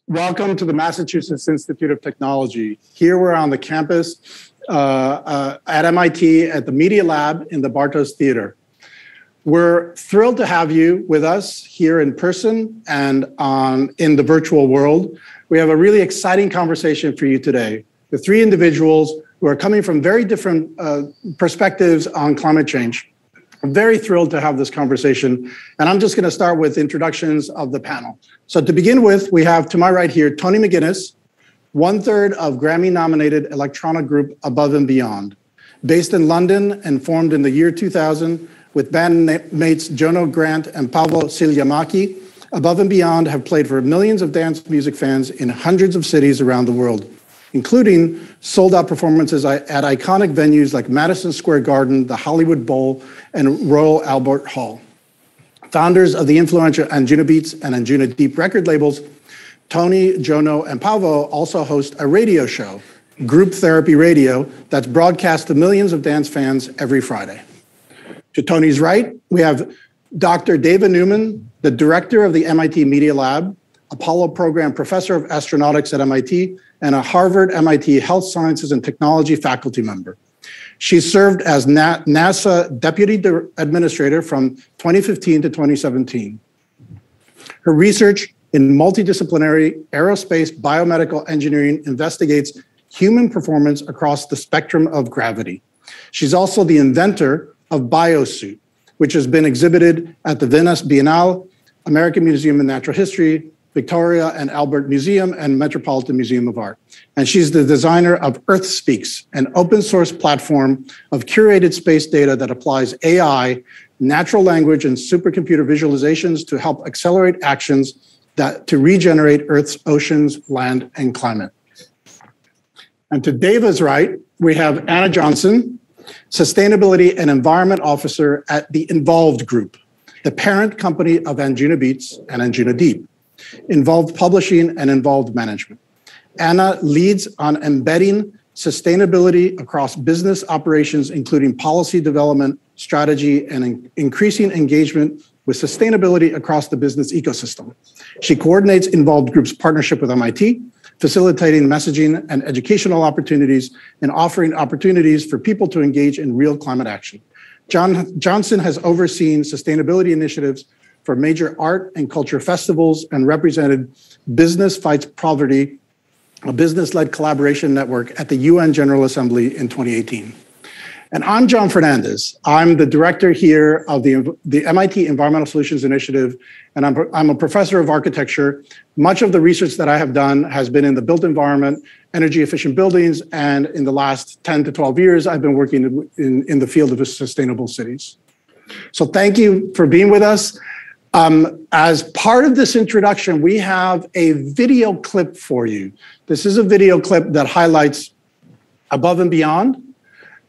Welcome to the Massachusetts Institute of Technology. Here we're on the campus at MIT at the Media Lab in the Bartos Theater. We're thrilled to have you with us here in person and in the virtual world. We have a really exciting conversation for you today with three individuals who are coming from very different perspectives on climate change. I'm very thrilled to have this conversation, and I'm just going to start with introductions of the panel. So to begin with, we have to my right here, Tony McGuinness, one-third of Grammy-nominated electronic group Above and Beyond. Based in London and formed in the year 2000 with bandmates Jono Grant and Paavo Siljamäki, Above and Beyond have played for millions of dance music fans in hundreds of cities around the world, including sold-out performances at iconic venues like Madison Square Garden, the Hollywood Bowl, and Royal Albert Hall. Founders of the influential Anjunabeats and Anjunadeep record labels, Tony, Jono, and Paavo also host a radio show, Group Therapy Radio, that's broadcast to millions of dance fans every Friday. To Tony's right, we have Dr. David Newman, the director of the MIT Media Lab, Apollo Program professor of astronautics at MIT, and a Harvard MIT Health Sciences and Technology faculty member. She served as NASA Deputy Administrator from 2015 to 2017. Her research in multidisciplinary aerospace biomedical engineering investigates human performance across the spectrum of gravity. She's also the inventor of BioSuit, which has been exhibited at the Venice Biennale, American Museum of Natural History, Victoria and Albert Museum, and Metropolitan Museum of Art. And she's the designer of Earth Speaks, an open source platform of curated space data that applies AI, natural language, and supercomputer visualizations to help accelerate actions to regenerate Earth's oceans, land, and climate. And to Deva's right, we have Anna Johnson, Sustainability and Environment Officer at the Involved Group, the parent company of Anjunabeats and Anjunadeep, Involved Publishing and Involved Management. Anna leads on embedding sustainability across business operations, including policy development, strategy, and increasing engagement with sustainability across the business ecosystem. She coordinates Involved Group's partnership with MIT, facilitating messaging and educational opportunities and offering opportunities for people to engage in real climate action. Johnson has overseen sustainability initiatives for major art and culture festivals and represented Business Fights Poverty, a business-led collaboration network at the UN General Assembly in 2018. And I'm John Fernandez. I'm the director here of the MIT Environmental Solutions Initiative, and I'm a professor of architecture. Much of the research that I have done has been in the built environment, energy efficient buildings, and in the last 10 to 12 years, I've been working in the field of sustainable cities. So thank you for being with us. As part of this introduction, we have a video clip for you. This is a video clip that highlights Above and Beyond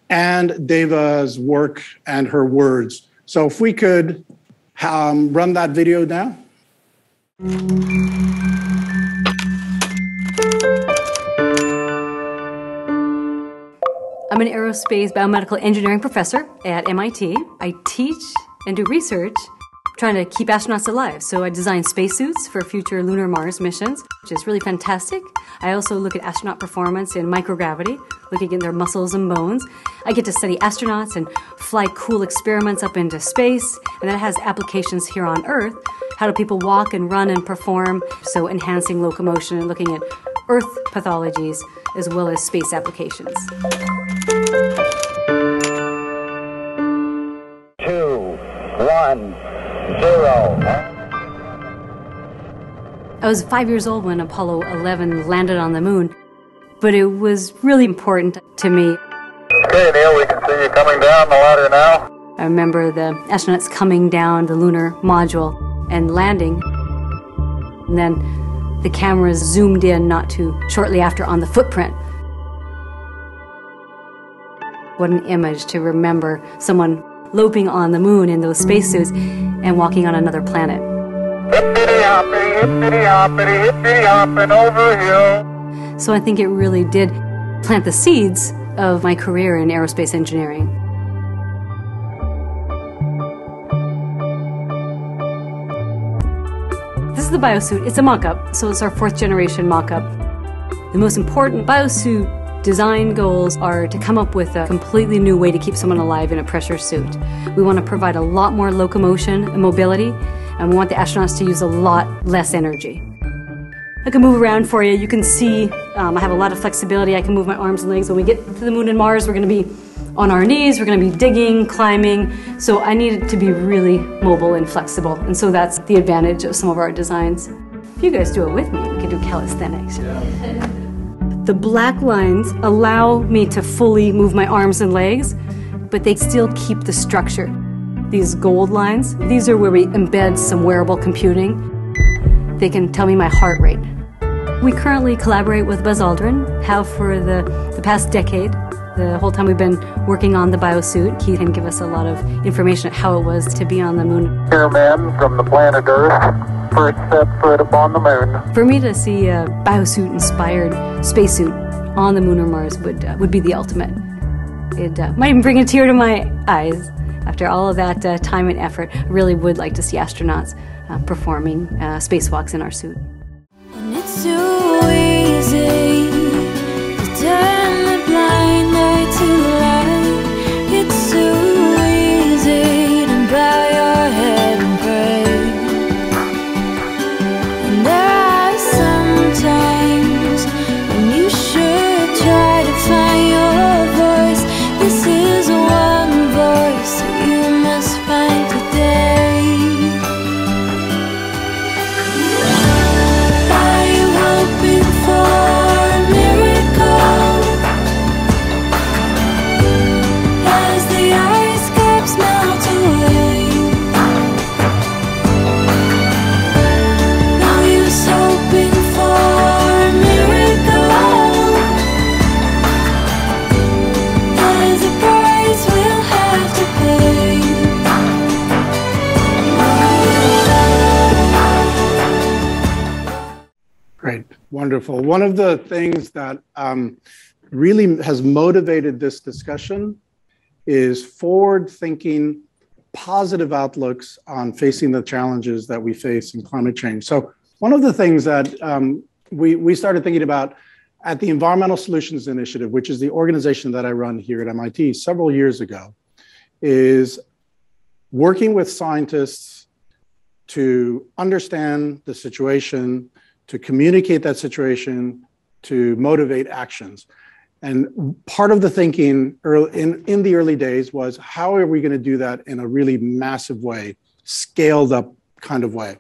and Deva's work and her words. So if we could run that video now. I'm an aerospace biomedical engineering professor at MIT. I teach and do research trying to keep astronauts alive. So I design spacesuits for future lunar Mars missions, which is really fantastic. I also look at astronaut performance in microgravity, looking at their muscles and bones. I get to study astronauts and fly cool experiments up into space, and that has applications here on Earth. How do people walk and run and perform? So enhancing locomotion and looking at Earth pathologies as well as space applications. 2, 1. 0. I was 5 years old when Apollo 11 landed on the moon, but it was really important to me. Okay, Neil, we can see you coming down the ladder now. I remember the astronauts coming down the lunar module and landing, and then the cameras zoomed in not too shortly after on the footprint. What an image to remember someone loping on the moon in those spacesuits and walking on another planet. Hippity-hoppity, hippity-hoppity, hippity-hopping over hill. So I think it really did plant the seeds of my career in aerospace engineering. This is the biosuit. It's a mock-up, so it's our 4th generation mock-up. The most important biosuit design goals are to come up with a completely new way to keep someone alive in a pressure suit. We want to provide a lot more locomotion and mobility, and we want the astronauts to use a lot less energy. I can move around for you. You can see I have a lot of flexibility. I can move my arms and legs. When we get to the moon and Mars, we're going to be on our knees, we're going to be digging, climbing. So I need it to be really mobile and flexible. And so that's the advantage of some of our designs. If you guys do it with me, we can do calisthenics. Yeah. The black lines allow me to fully move my arms and legs, but they still keep the structure. These gold lines, these are where we embed some wearable computing. They can tell me my heart rate. We currently collaborate with Buzz Aldrin, have for the past decade. The whole time we've been working on the biosuit, he can give us a lot of information on how it was to be on the moon. Here, man, from the planet Earth, first step foot upon the moon. For me to see a biosuit-inspired spacesuit on the moon or Mars would be the ultimate. It might even bring a tear to my eyes. After all of that time and effort, I really would like to see astronauts performing spacewalks in our suit. And it's so easy to turn the blind eye to light. It's so easy to bow your head and pray. And there are some times when you should try to find your voice. This is one voice that you must find today. Are you hoping for a miracle? As the ice caps melt away, no use hoping for a miracle. There's a price we'll have to pay. Great, wonderful. One of the things that really has motivated this discussion is forward-thinking, positive outlooks on facing the challenges that we face in climate change. So one of the things that we started thinking about at the Environmental Solutions Initiative, which is the organization that I run here at MIT several years ago, is working with scientists to understand the situation, to communicate that situation, to motivate actions. And part of the thinking in the early days was, how are we going to do that in a really massive way, scaled up kind of way?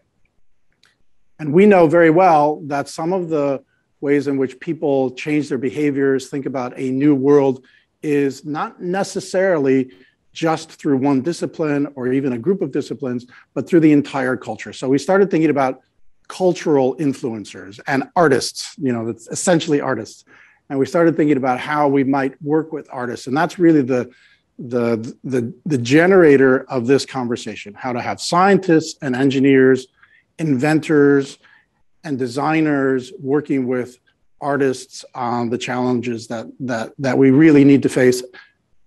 And we know very well that some of the ways in which people change their behaviors, think about a new world, is not necessarily just through one discipline or even a group of disciplines, but through the entire culture. So we started thinking about cultural influencers and artists, that's essentially artists. And we started thinking about how we might work with artists. And that's really the generator of this conversation, how to have scientists and engineers, inventors and designers working with artists on the challenges that we really need to face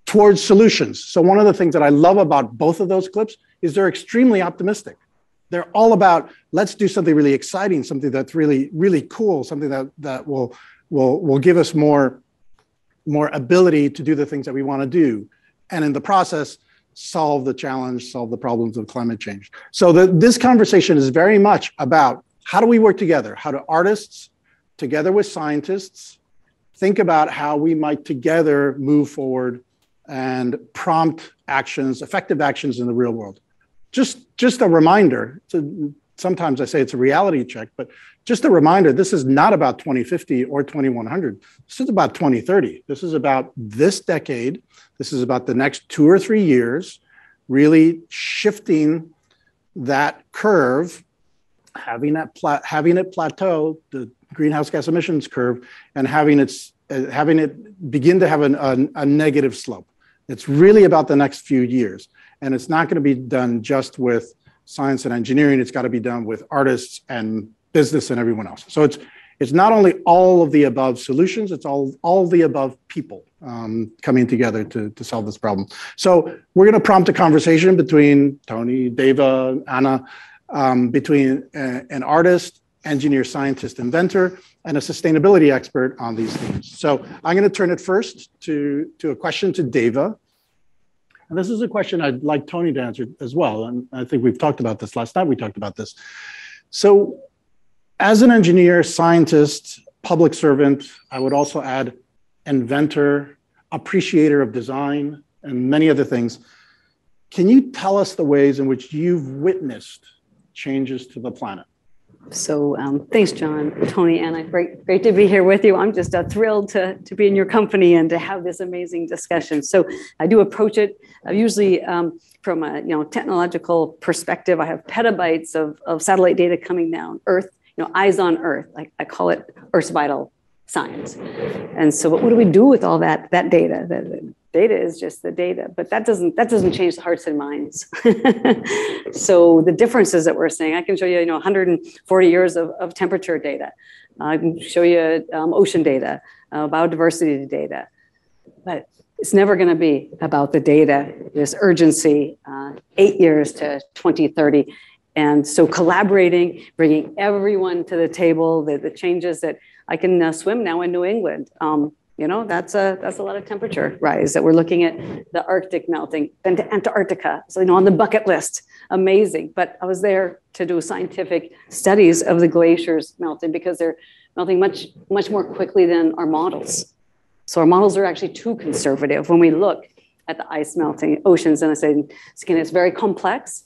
towards solutions. So one of the things that I love about both of those clips is they're extremely optimistic. They're all about, let's do something really exciting, something that's really, really cool, something that will give us more ability to do the things that we want to do. And in the process, solve the challenge, solve the problems of climate change. So this conversation is very much about, how do we work together? How do artists, together with scientists, think about how we might together move forward and prompt actions, effective actions in the real world? Just a reminder, sometimes I say it's a reality check, but just a reminder, this is not about 2050 or 2100. This is about 2030. This is about this decade. This is about the next 2 or 3 years, really shifting that curve, having it plateau, the greenhouse gas emissions curve, and having it begin to have a negative slope. It's really about the next few years. And it's not going to be done just with science and engineering. It's got to be done with artists and business and everyone else. So it's not only all of the above solutions, it's all the above people coming together to solve this problem. So we're going to prompt a conversation between Tony, Deva, Anna, between an artist, engineer, scientist, inventor, and a sustainability expert on these themes. So I'm going to turn it first to a question to Deva. And this is a question I'd like Tony to answer as well. And I think we've talked about this last night. We talked about this. So as an engineer, scientist, public servant, I would also add inventor, appreciator of design, and many other things. Can you tell us the ways in which you've witnessed changes to the planet? So thanks, John, Tony, Anna. Great to be here with you. I'm just thrilled to be in your company and to have this amazing discussion. So I do approach it usually from a technological perspective. I have petabytes of satellite data coming down, Earth, eyes on Earth. Like I call it Earth's vital signs. And so what do we do with all that data? The data is just the data, but that doesn't change the hearts and minds. So the differences that we're seeing, I can show you, 140 years of temperature data. I can show you ocean data, biodiversity data, but it's never going to be about the data. There's urgency, 8 years to 2030. And so collaborating, bringing everyone to the table, the changes that I can swim now in New England. That's a lot of temperature rise that we're looking at, the Arctic melting, then to Antarctica. So, on the bucket list, amazing. But I was there to do scientific studies of the glaciers melting because they're melting much, much more quickly than our models. So our models are actually too conservative when we look at the ice melting oceans. And I say, it's very complex.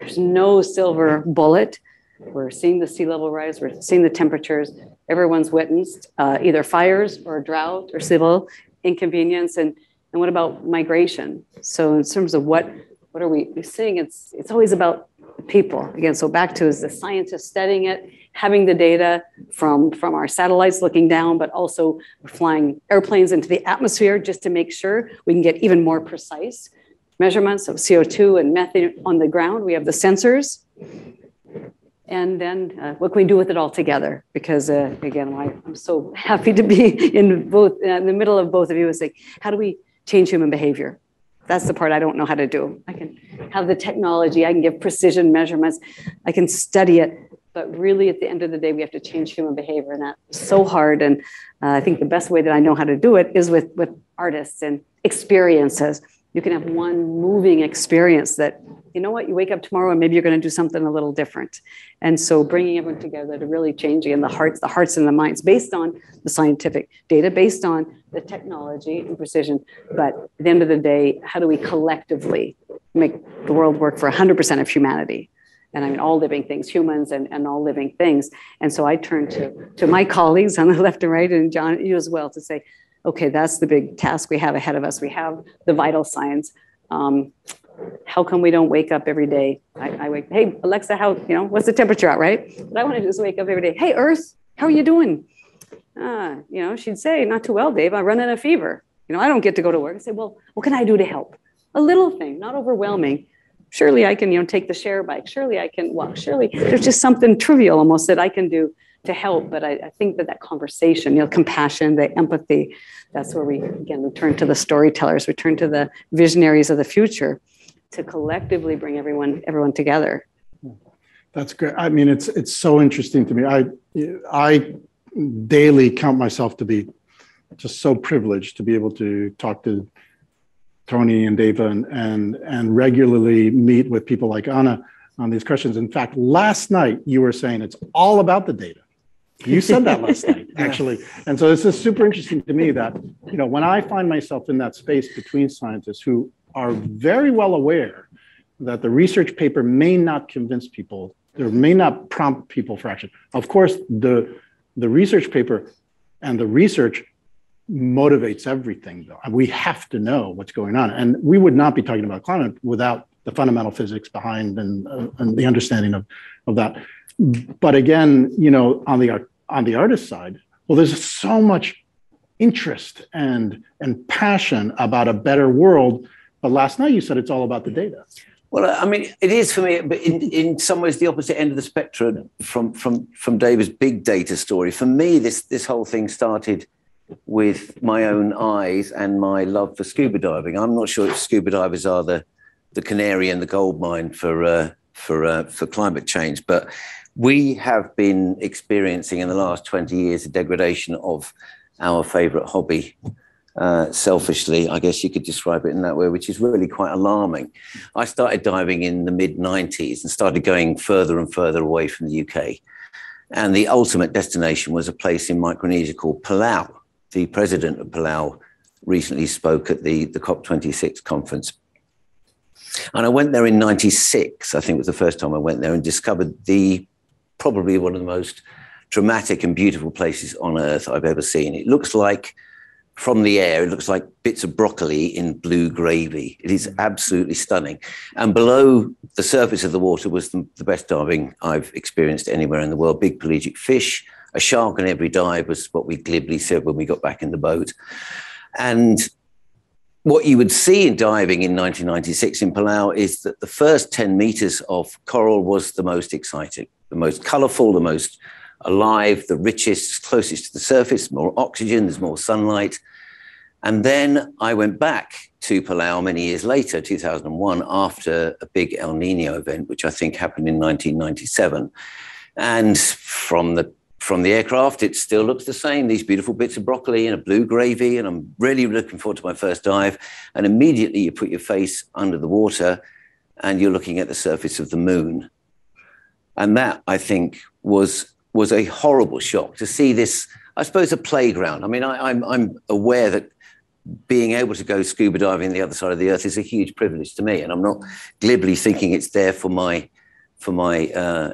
There's no silver bullet. We're seeing the sea level rise. We're seeing the temperatures. Everyone's witnessed either fires or drought or civil inconvenience. And what about migration? So in terms of what are we seeing? It's always about people. Again, so back to is the scientists studying it, having the data from our satellites looking down, but also flying airplanes into the atmosphere just to make sure we can get even more precise measurements of CO2 and methane on the ground. We have the sensors. And then what can we do with it all together? Because again, I'm so happy to be in the middle of both of you and say, how do we change human behavior? That's the part I don't know how to do. I can have the technology, I can give precision measurements, I can study it, but really at the end of the day, we have to change human behavior, and that's so hard. And I think the best way that I know how to do it is with artists and experiences. You can have one moving experience that, you wake up tomorrow and maybe you're going to do something a little different. And so bringing everyone together to really change in the hearts and the minds based on the scientific data, based on the technology and precision. But at the end of the day, how do we collectively make the world work for 100% of humanity? And I mean, all living things, humans and all living things. And so I turn to my colleagues on the left and right, and John, you as well, to say, okay, that's the big task we have ahead of us. We have the vital signs. How come we don't wake up every day? I wake, hey, Alexa, what's the temperature out, right? But I want to just wake up every day. Hey, Earth, how are you doing? She'd say, not too well, Dave. I'm running a fever. I don't get to go to work. I say, well, what can I do to help? A little thing, not overwhelming. Surely I can, take the share bike. Surely I can walk. Surely there's just something trivial almost that I can do to help. But I think that compassion, compassion, the empathy, that's where we turn to the storytellers, we turn to the visionaries of the future to collectively bring everyone together. That's great. I mean, it's so interesting to me. I daily count myself to be just so privileged to be able to talk to Tony and Deva and regularly meet with people like Anna on these questions. In fact, last night you were saying it's all about the data. You said that last night, actually. And so this is super interesting to me that, when I find myself in that space between scientists who are very well aware that the research paper may not convince people, or may not prompt people for action. Of course, the research paper and the research motivates everything, though. We have to know what's going on. And we would not be talking about climate without the fundamental physics behind and the understanding of that. But again, on the artist side, well, there's so much interest and passion about a better world. But last night you said it's all about the data. Well, I mean, it is for me, but in some ways the opposite end of the spectrum from David's big data story. For me, this whole thing started with my own eyes and my love for scuba diving. I'm not sure if scuba divers are the canary in the gold mine for for climate change. But we have been experiencing in the last 20 years a degradation of our favorite hobby. Selfishly, I guess you could describe it in that way, which is really quite alarming. I started diving in the mid-90s and started going further and further away from the UK. And the ultimate destination was a place in Micronesia called Palau. The president of Palau recently spoke at the COP26 conference. And I went there in 96, I think was the first time I went there, and discovered probably one of the most dramatic and beautiful places on earth I've ever seen. It looks like, from the air, it looks like bits of broccoli in blue gravy. It is absolutely stunning. And below the surface of the water was the best diving I've experienced anywhere in the world. Big pelagic fish, a shark on every dive was what we glibly said when we got back in the boat. And what you would see in diving in 1996 in Palau is that the first 10 meters of coral was the most exciting, the most colorful, the most alive, the richest, closest to the surface, more oxygen, there's more sunlight. And then I went back to Palau many years later, 2001, after a big El Nino event, which I think happened in 1997. And from the aircraft, it still looks the same, these beautiful bits of broccoli and a blue gravy, and I'm really looking forward to my first dive. And immediately you put your face under the water and you're looking at the surface of the moon. And that, I think, was a horrible shock to see this, I suppose, a playground. I mean, I'm aware that being able to go scuba diving on the other side of the earth is a huge privilege to me. And I'm not glibly thinking it's there for my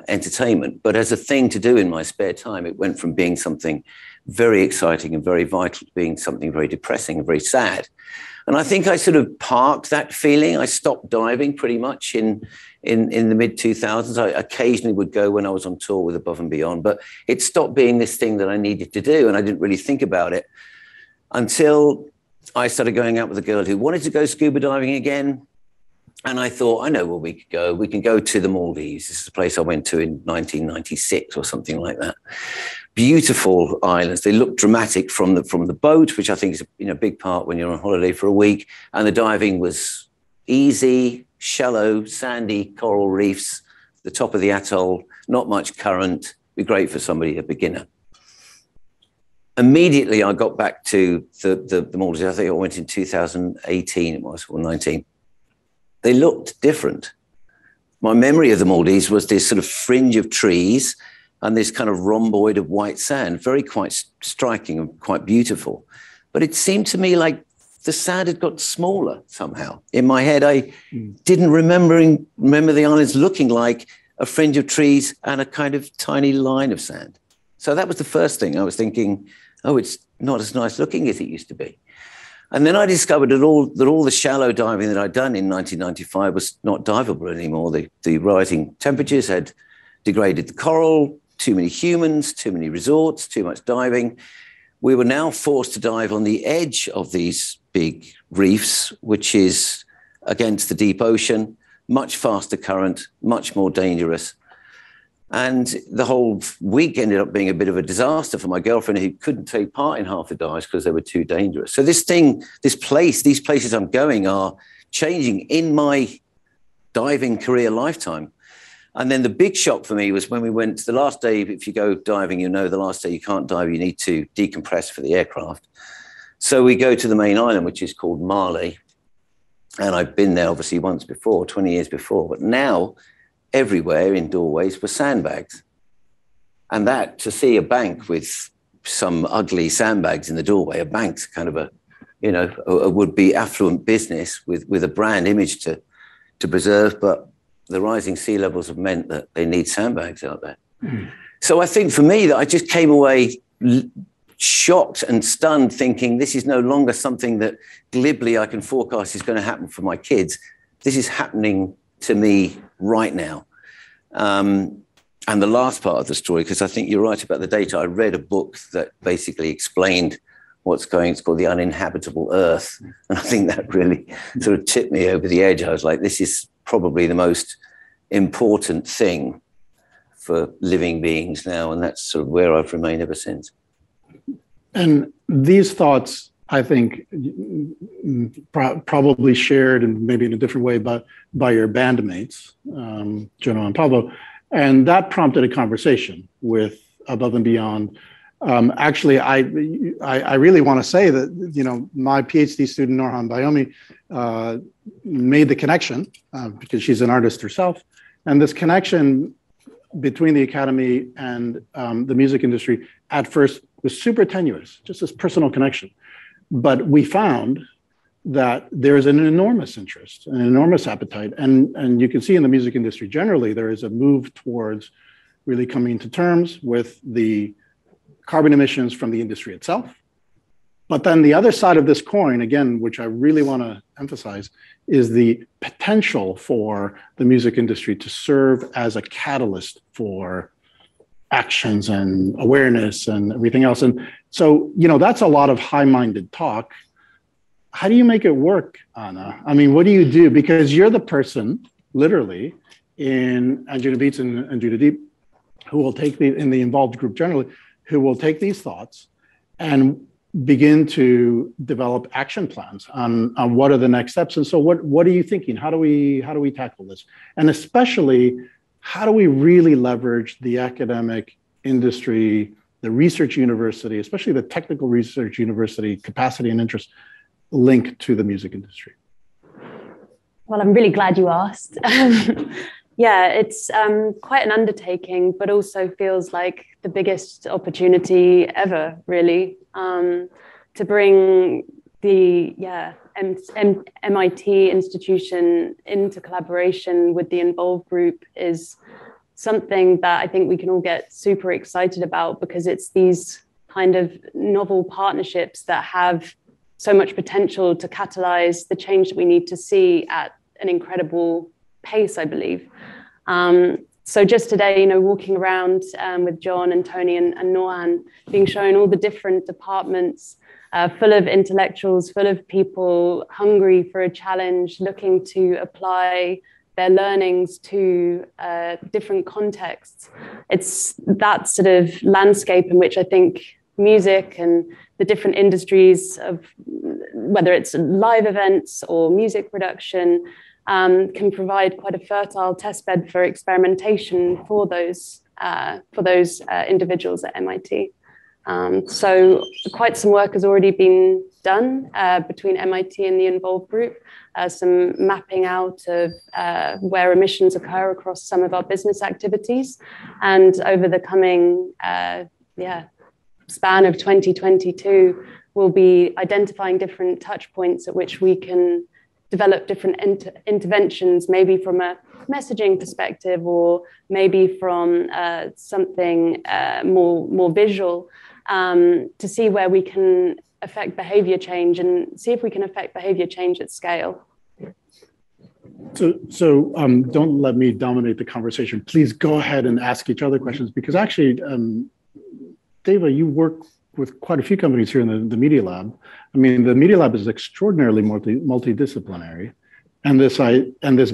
entertainment, but as a thing to do in my spare time, it went from being something very exciting and very vital to being something very depressing and very sad. And I think I sort of parked that feeling. I stopped diving pretty much in the mid-2000s. I occasionally would go when I was on tour with Above and Beyond, but it stopped being this thing that I needed to do, and I didn't really think about it until I started going out with a girl who wanted to go scuba diving again. And I thought, I know where we could go. We can go to the Maldives. This is a place I went to in 1996 or something like that. Beautiful islands. They look dramatic from the boat, which I think is a big part when you're on holiday for a week. And the diving was easy, shallow, sandy coral reefs, the top of the atoll, not much current. Be great for somebody, a beginner. Immediately, I got back to the Maldives. I think I went in 2018, it was, or 19. They looked different. My memory of the Maldives was this sort of fringe of trees and this kind of rhomboid of white sand, very quite striking and quite beautiful. But it seemed to me like the sand had got smaller somehow. In my head, I didn't remember the islands looking like a fringe of trees and a kind of tiny line of sand. So that was the first thing. I was thinking, oh, it's not as nice looking as it used to be. And then I discovered that all the shallow diving that I'd done in 1995 was not diveable anymore. The rising temperatures had degraded the coral, too many humans, too many resorts, too much diving. We were now forced to dive on the edge of these big reefs, which is against the deep ocean, much faster current, much more dangerous. And the whole week ended up being a bit of a disaster for my girlfriend, who couldn't take part in half the dives because they were too dangerous. So these places I'm going are changing in my diving career lifetime. And then the big shock for me was when we went the last day. If you go diving, the last day you can't dive, you need to decompress for the aircraft. So we go to the main island, which is called Mali. And I've been there obviously once before, 20 years before, but now everywhere in doorways were sandbags. And that, to see a bank with some ugly sandbags in the doorway, a bank's kind of a would-be affluent business with a brand image to preserve, but the rising sea levels have meant that they need sandbags out there. So I think for me that I just came away shocked and stunned, thinking this is no longer something that glibly I can forecast is going to happen for my kids. This is happening to me right now. And the last part of the story, because I think you're right about the data, I read a book that basically explained it's called The Uninhabitable Earth. And I think that really sort of tipped me over the edge. I was like, this is probably the most important thing for living beings now. And that's sort of where I've remained ever since. And these thoughts I think, probably shared and maybe in a different way by your bandmates, Juno and Pablo. And that prompted a conversation with Above and Beyond. Actually, I really want to say that, my PhD student, Norhan Bayomi, made the connection because she's an artist herself. And this connection between the academy and the music industry at first was super tenuous, just this personal connection. But we found that there is an enormous interest, an enormous appetite. And you can see in the music industry generally, there is a move towards really coming to terms with the carbon emissions from the industry itself. But then the other side of this coin, again, which I really want to emphasize, is the potential for the music industry to serve as a catalyst for actions and awareness and everything else. And so, that's a lot of high-minded talk. How do you make it work, Anna? I mean, what do you do? Because you're the person, literally, in Anjunabeats and Anjunadeep, who will take in the involved group generally, who will take these thoughts and begin to develop action plans on what are the next steps. And so what are you thinking? How do we tackle this? And especially, how do we really leverage the academic industry, the research university, especially the technical research university capacity and interest linked to the music industry? Well, I'm really glad you asked. Yeah, it's quite an undertaking, but also feels like the biggest opportunity ever, really, to bring the MIT institution into collaboration with the Involved Group is something that I think we can all get super excited about, because it's these kind of novel partnerships that have so much potential to catalyze the change that we need to see at an incredible pace, I believe. So just today, walking around with John and Tony and Norhan, being shown all the different departments full of intellectuals, full of people hungry for a challenge, looking to apply their learnings to different contexts. It's that sort of landscape in which I think music and the different industries of, whether it's live events or music production, can provide quite a fertile testbed for experimentation for those individuals at MIT. So quite some work has already been done between MIT and the Involved Group, some mapping out of where emissions occur across some of our business activities. And over the coming span of 2022, we'll be identifying different touch points at which we can develop different interventions, maybe from a messaging perspective, or maybe from something more visual, to see where we can affect behavior change and see if we can affect behavior change at scale. So don't let me dominate the conversation. Please go ahead and ask each other questions, because actually, Deva, you work with quite a few companies here in the Media Lab. I mean, the Media Lab is extraordinarily multidisciplinary, and this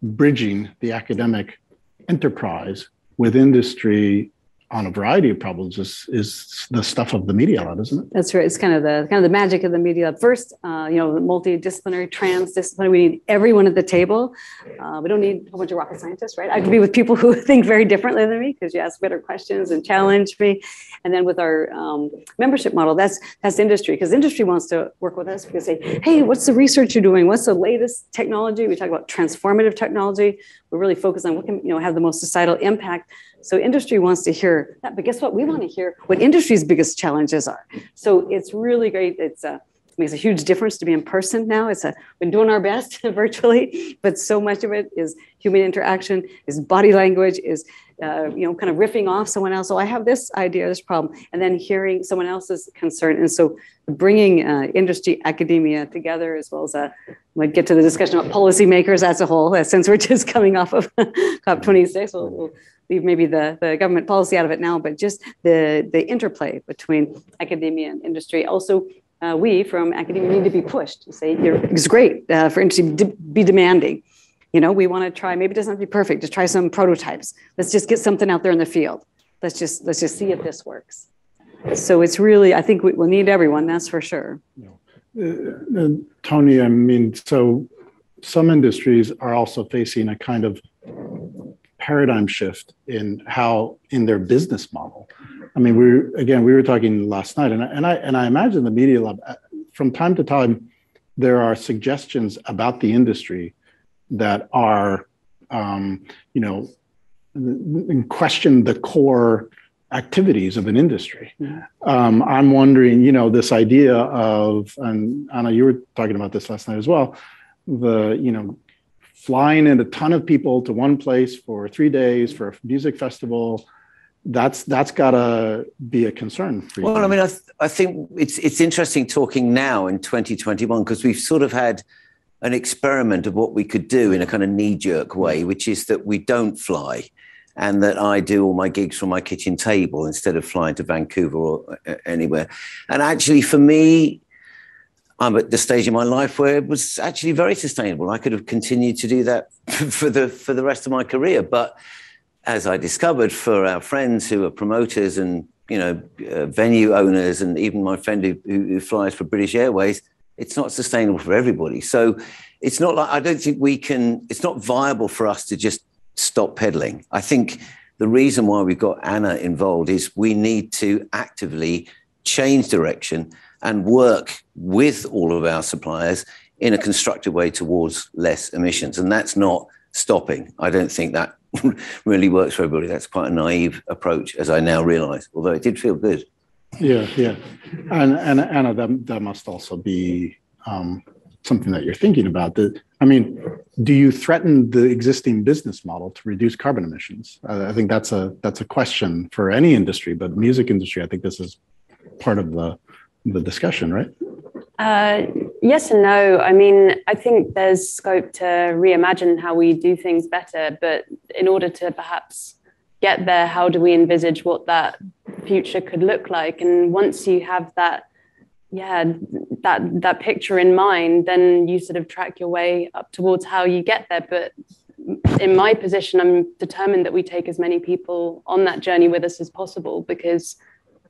bridging the academic enterprise with industry on a variety of problems is the stuff of the Media Lab, isn't it? That's right. It's kind of the magic of the Media Lab. First, multidisciplinary, transdisciplinary. We need everyone at the table. We don't need a whole bunch of rocket scientists, right? I could be with people who think very differently than me, because you ask better questions and challenge me. And then with our membership model, that's industry, because industry wants to work with us, because they say, hey, what's the research you're doing? What's the latest technology? We talk about transformative technology. We're really focused on what can have the most societal impact. So industry wants to hear that, but guess what? We want to hear what industry's biggest challenges are. So it's really great. It makes a huge difference to be in person now. We've been doing our best virtually, but so much of it is human interaction, is body language, is kind of riffing off someone else. So I have this idea, this problem, and then hearing someone else's concern. And so bringing industry, academia together, as well as might get to the discussion about policymakers as a whole, since we're just coming off of COP26, we'll leave maybe the government policy out of it now, but just the interplay between academia and industry. Also, we from academia need to be pushed to say, it's great for industry to be demanding. We want to try, maybe it doesn't have to be perfect, just try some prototypes. Let's just get something out there in the field. Let's just see if this works. So it's really, I think we'll need everyone, that's for sure. Tony, I mean, so some industries are also facing a kind of paradigm shift in their business model. I mean, we were talking last night, and I imagine the Media Lab, from time to time, there are suggestions about the industry that are, question the core activities of an industry. I'm wondering, this idea of, and Anna, you were talking about this last night as well, flying in a ton of people to one place for 3 days for a music festival, that's got to be a concern for you. Well, I mean, I think it's interesting talking now in 2021, because we've sort of had an experiment of what we could do in a kind of knee-jerk way, which is that we don't fly, and that I do all my gigs from my kitchen table instead of flying to Vancouver or anywhere. And actually, for me, I'm at the stage in my life where it was actually very sustainable. I could have continued to do that for the rest of my career. But as I discovered, for our friends who are promoters and venue owners, and even my friend who flies for British Airways, it's not sustainable for everybody. So it's not like, I don't think it's not viable for us to just stop pedaling. I think the reason why we've got Anna involved is we need to actively change direction and work with all of our suppliers in a constructive way towards less emissions. And that's not stopping. I don't think that really works for everybody. That's quite a naive approach, as I now realize, although it did feel good. Yeah. And Anna, that must also be something that you're thinking about. Do you threaten the existing business model to reduce carbon emissions? I think that's a question for any industry, but music industry, I think this is part of the discussion, right? Yes and no. I mean, I think there's scope to reimagine how we do things better, but in order to perhaps get there, how do we envisage what that future could look like? And once you have that picture in mind, then you sort of track your way up towards how you get there. But in my position, I'm determined that we take as many people on that journey with us as possible, because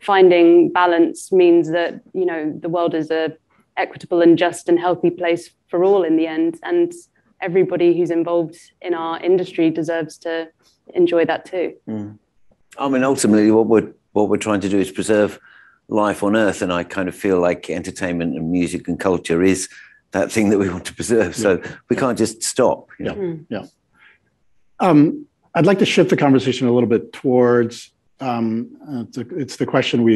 finding balance means that, the world is a equitable and just and healthy place for all in the end. And everybody who's involved in our industry deserves to enjoy that too. I mean, ultimately, what we're trying to do is preserve life on Earth, and I kind of feel like entertainment and music and culture is that thing that we want to preserve. So we can't just stop. Yeah. I'd like to shift the conversation a little bit towards it's the question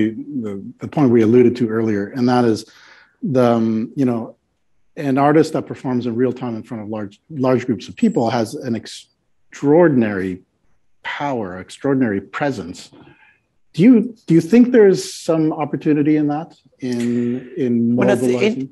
the point we alluded to earlier, and that is an artist that performs in real time in front of large groups of people has an extraordinary power, extraordinary presence. Do you think there's some opportunity in that in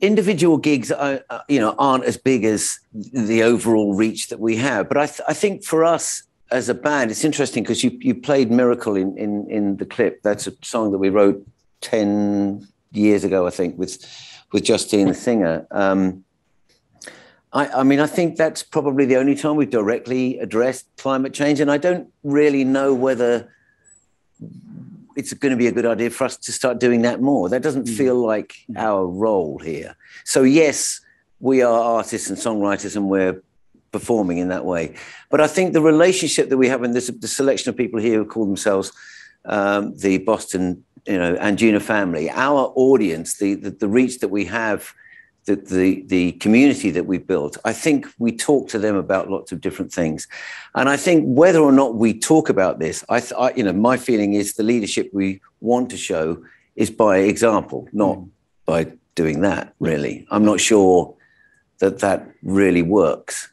individual gigs aren't as big as the overall reach that we have, but I think for us as a band, it's interesting because you played Miracle in the clip. That's a song that we wrote 10 years ago, I think, with Justine the singer. I mean, I think that's probably the only time we've directly addressed climate change, and I don't really know whether it's going to be a good idea for us to start doing that more. That doesn't feel like our role here. So yes, we are artists and songwriters, and we're performing in that way. But I think the relationship that we have, and the selection of people here who call themselves the Boston, Anjuna family, our audience, the reach that we have, the community that we've built, I think we talk to them about lots of different things. And I think whether or not we talk about this, my feeling is the leadership we want to show is by example, not by doing that, really. I'm not sure that really works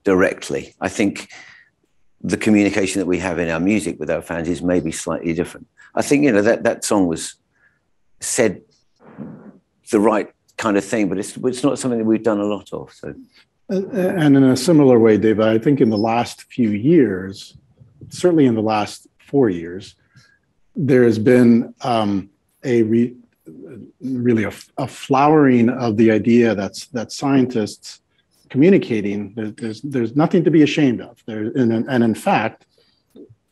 directly. I think the communication that we have in our music with our fans is maybe slightly different. I think, that song was said the right kind of thing, but it's not something that we've done a lot of. So, and in a similar way, Dave, I think in the last few years, certainly in the last 4 years, there has been really a flowering of the idea that scientists communicating, there's nothing to be ashamed of. And in fact,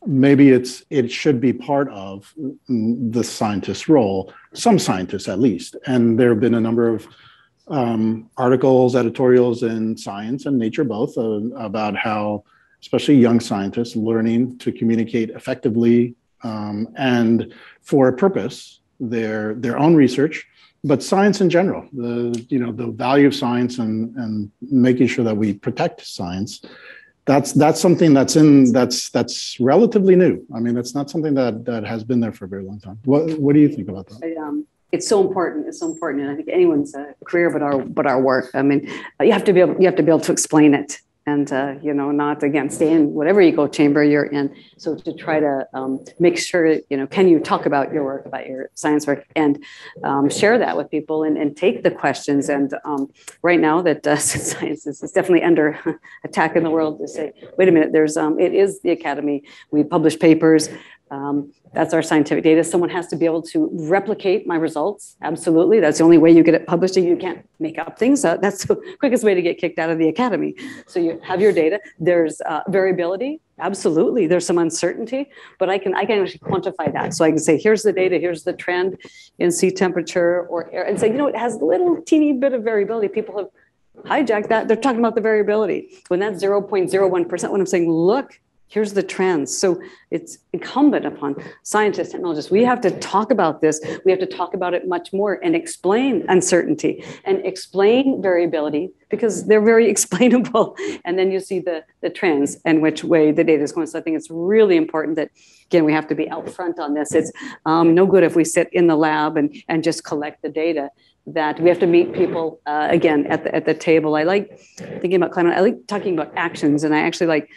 maybe it should be part of the scientist's role, some scientists at least. And there have been a number of articles, editorials in Science and Nature both about how, especially young scientists, learning to communicate effectively and for a purpose, their own research, but science in general, the value of science and making sure that we protect science. That's something that's relatively new. I mean, that's not something that has been there for a very long time. What do you think about that? It's so important. It's so important, and I think anyone's career, but our work. I mean, you have to be able to explain it, and not again stay in whatever echo chamber you're in. So to try to make sure can you talk about your work, about your science work, and share that with people, and take the questions. And right now that science is definitely under attack in the world, to say, wait a minute, there's it is the academy. We publish papers. That's our scientific data. Someone has to be able to replicate my results. Absolutely. That's the only way you get it published. You can't make up things. That's the quickest way to get kicked out of the academy. So you have your data. There's variability. Absolutely. There's some uncertainty, but I can actually quantify that. So I can say, here's the data, here's the trend in sea temperature or air, and say, it has a little teeny bit of variability. People have hijacked that. They're talking about the variability. When that's 0.01%, when I'm saying, look, here's the trends. So it's incumbent upon scientists, technologists. We have to talk about this. We have to talk about it much more and explain uncertainty and explain variability, because they're very explainable. And then you see the trends and which way the data is going. So I think it's really important that, again, we have to be out front on this. It's no good if we sit in the lab and just collect the data. That we have to meet people again at the table. I like thinking about climate. I like talking about actions, and I actually like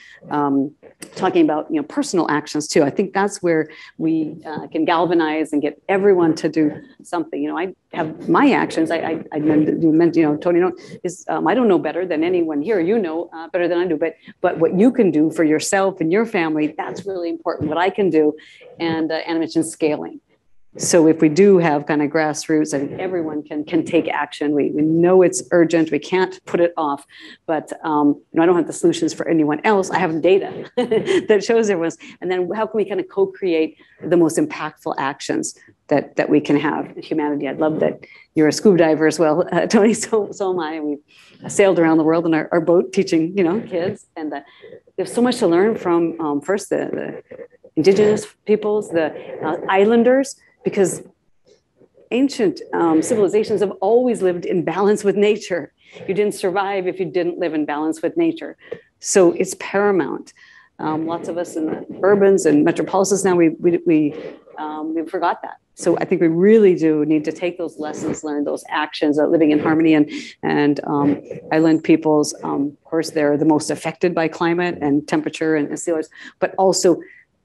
talking about personal actions too. I think that's where we can galvanize and get everyone to do something. I have my actions. I meant Tony is I don't know better than anyone here. Better than I do. But what you can do for yourself and your family, that's really important. What I can do, and Anna mentioned scaling. So if we do have kind of grassroots, I think everyone can take action. We know it's urgent. We can't put it off. But I don't have the solutions for anyone else. I have data that shows everyone's. And then how can we kind of co-create the most impactful actions that we can have in humanity? I love that you're a scuba diver as well, Tony. So am I. We've sailed around the world in our boat teaching kids. And there's so much to learn from first the indigenous peoples, the islanders, because ancient civilizations have always lived in balance with nature. You didn't survive if you didn't live in balance with nature. So it's paramount. Lots of us in the urbans and metropolises now, we forgot that. So I think we really do need to take those lessons learned, those actions of living in harmony, and island peoples, of course, they're the most affected by climate and temperature and sea levels, but also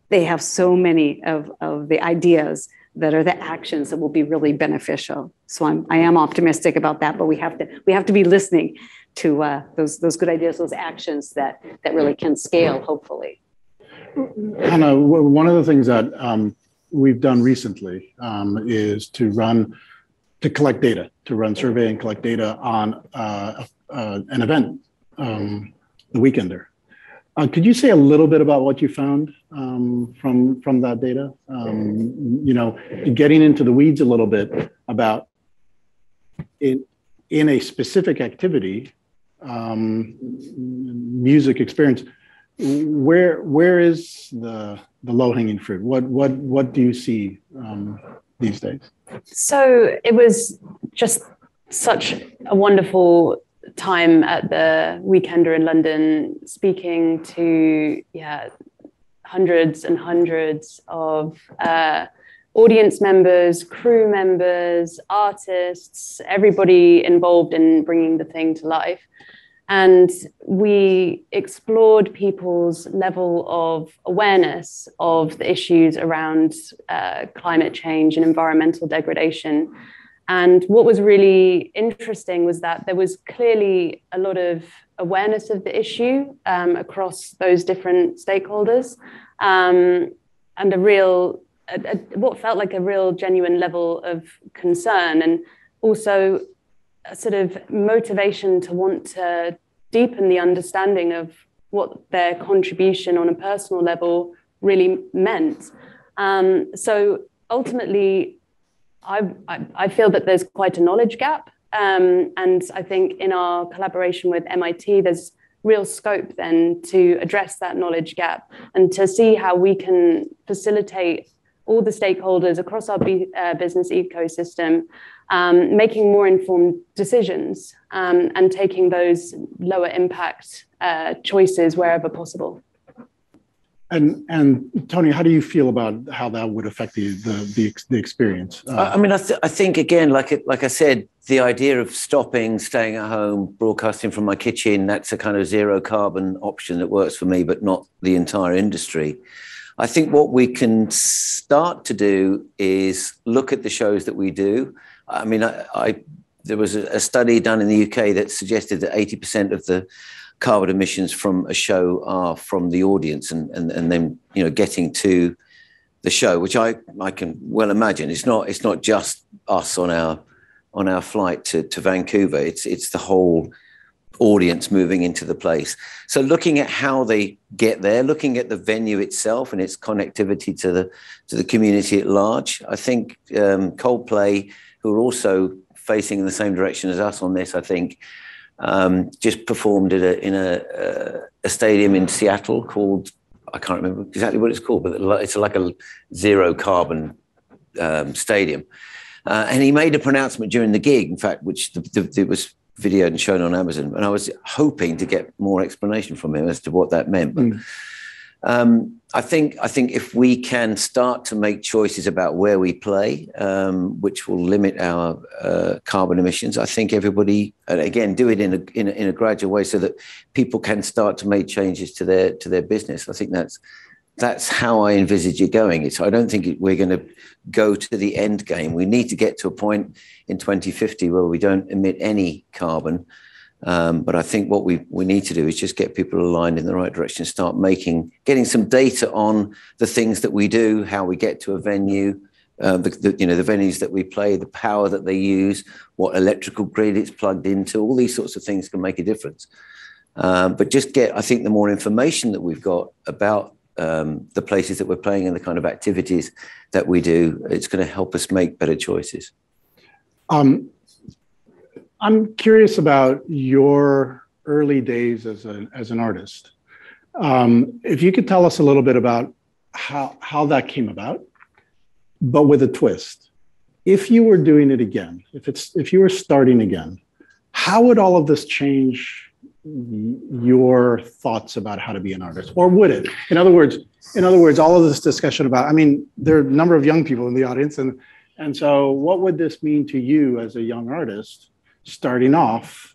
they have so many of the ideas that are the actions that will be really beneficial. So I am optimistic about that, but we have to be listening to those good ideas, those actions that really can scale, hopefully. Hannah, one of the things that we've done recently is to collect data, to run survey and collect data on an event, the Weekender. Could you say a little bit about what you found from that data? Getting into the weeds a little bit about in a specific activity, music experience. Where is the low-hanging fruit? What do you see these days? So it was just such a wonderful time at the Weekender in London, speaking to hundreds and hundreds of audience members, crew members, artists, everybody involved in bringing the thing to life. And we explored people's level of awareness of the issues around climate change and environmental degradation. And what was really interesting was that there was clearly a lot of awareness of the issue across those different stakeholders, and what felt like a real genuine level of concern, and also a sort of motivation to want to deepen the understanding of what their contribution on a personal level really meant. So ultimately, I feel that there's quite a knowledge gap. And I think in our collaboration with MIT, there's real scope then to address that knowledge gap and to see how we can facilitate all the stakeholders across our business ecosystem, making more informed decisions and taking those lower impact choices wherever possible. And Tony, how do you feel about how that would affect the experience? I mean, I think again, like I said, the idea of stopping, staying at home, broadcasting from my kitchen, that's a kind of zero carbon option that works for me, but not the entire industry. I think what we can start to do is look at the shows that we do. I mean, there was a study done in the UK that suggested that 80% of the carbon emissions from a show are from the audience and then, you know, getting to the show, which I can well imagine. It's not just us on our flight to Vancouver. It's the whole audience moving into the place. So looking at how they get there, looking at the venue itself and its connectivity to the community at large. I think Coldplay, who are also facing in the same direction as us on this, I think, just performed in a stadium in Seattle called, I can't remember exactly what it's called, but it's like a zero carbon stadium. And he made a pronouncement during the gig, in fact, which it was videoed and shown on Amazon. And I was hoping to get more explanation from him as to what that meant. But I think if we can start to make choices about where we play, which will limit our carbon emissions, I think everybody, and again, do it in a gradual way so that people can start to make changes to their business. I think that's how I envisage it going. I don't think we're going to go to the end game. We need to get to a point in 2050 where we don't emit any carbon. But I think what we need to do is just get people aligned in the right direction, start getting some data on the things that we do, how we get to a venue, the venues that we play, the power that they use, what electrical grid it's plugged into, all these sorts of things can make a difference. But I think the more information that we've got about the places that we're playing and the kind of activities that we do, it's going to help us make better choices. I'm curious about your early days as an artist. If you could tell us a little bit about how that came about, but with a twist. If you were doing it again, if you were starting again, how would all of this change your thoughts about how to be an artist, or would it? In other words, all of this discussion about, I mean, there are a number of young people in the audience, and so what would this mean to you as a young artist starting off?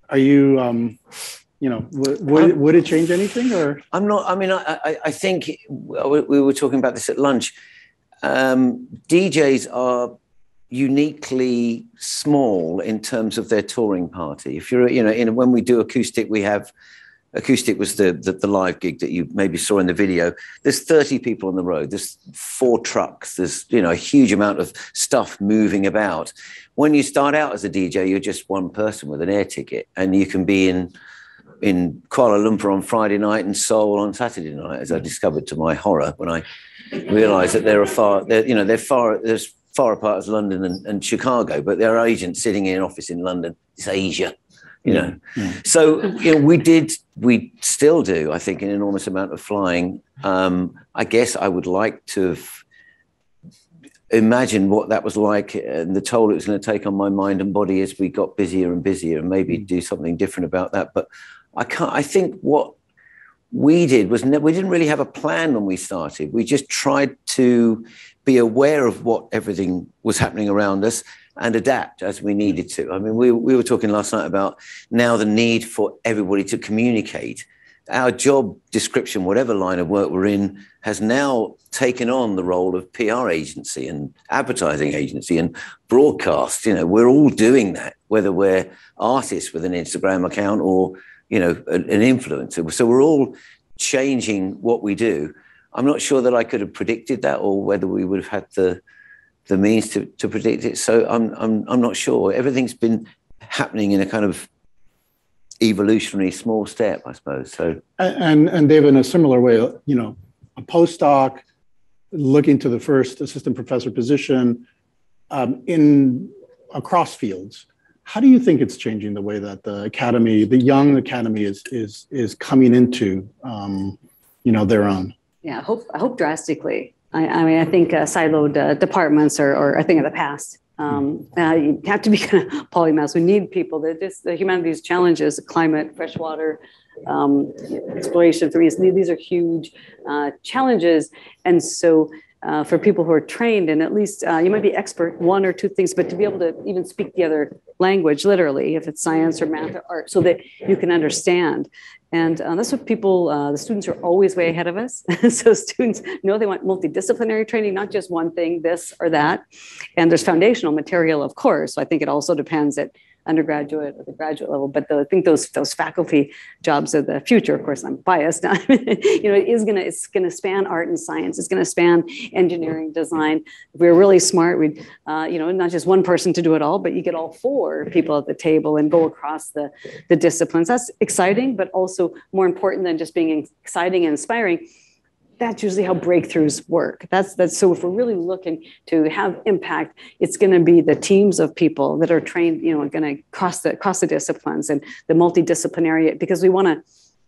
Are you, would it change anything, or? I'm not. I mean, I think we were talking about this at lunch. DJs are uniquely small in terms of their touring party. If you're, when we do acoustic, acoustic was the live gig that you maybe saw in the video. There's 30 people on the road. There's 4 trucks. There's, a huge amount of stuff moving about. When you start out as a DJ, you're just one person with an air ticket, and you can be in Kuala Lumpur on Friday night and Seoul on Saturday night, as I discovered to my horror when I realized that they're as far apart as London and Chicago, but there are agents sitting in an office in London. It's Asia, So, we still do, I think, an enormous amount of flying. I guess I would like to have imagined what that was like and the toll it was going to take on my mind and body as we got busier and busier, and maybe do something different about that. But I think what we did was we didn't really have a plan when we started. We just tried to be aware of what everything was happening around us and adapt as we needed to. I mean, we were talking last night about now the need for everybody to communicate. Our job description, whatever line of work we're in, has now taken on the role of PR agency and advertising agency and broadcast. We're all doing that, whether we're artists with an Instagram account or, an influencer. So we're all changing what we do. I'm not sure that I could have predicted that, or whether we would have had the means to predict it. So I'm not sure. Everything's been happening in a kind of evolutionary small step, I suppose. So and Dave, in a similar way, a postdoc looking to the first assistant professor position in across fields. How do you think it's changing the way that the academy, the young academy, is coming into their own? Yeah, I hope drastically. I mean, I think siloed departments are a thing of the past. You have to be kind of polymaths. We need people that the humanities challenges, climate, freshwater, exploration. These are huge challenges, and so. For people who are trained, and at least you might be expert one or two things, but to be able to even speak the other language, literally, if it's science or math or art, so that you can understand. And that's what the students are always way ahead of us. So students know they want multidisciplinary training, not just one thing, this or that. And there's foundational material, of course. So I think it also depends at undergraduate or the graduate level, but I think those faculty jobs of the future, of course, I'm biased, it's gonna span art and science. It's gonna span engineering, design. If we're really smart, we'd, not just one person to do it all, but you get all four people at the table and go across the disciplines. That's exciting, but also more important than just being exciting and inspiring. That's usually how breakthroughs work. That's so if we're really looking to have impact, it's going to be the teams of people that are trained, going to cross the disciplines and the multidisciplinary, because we want to,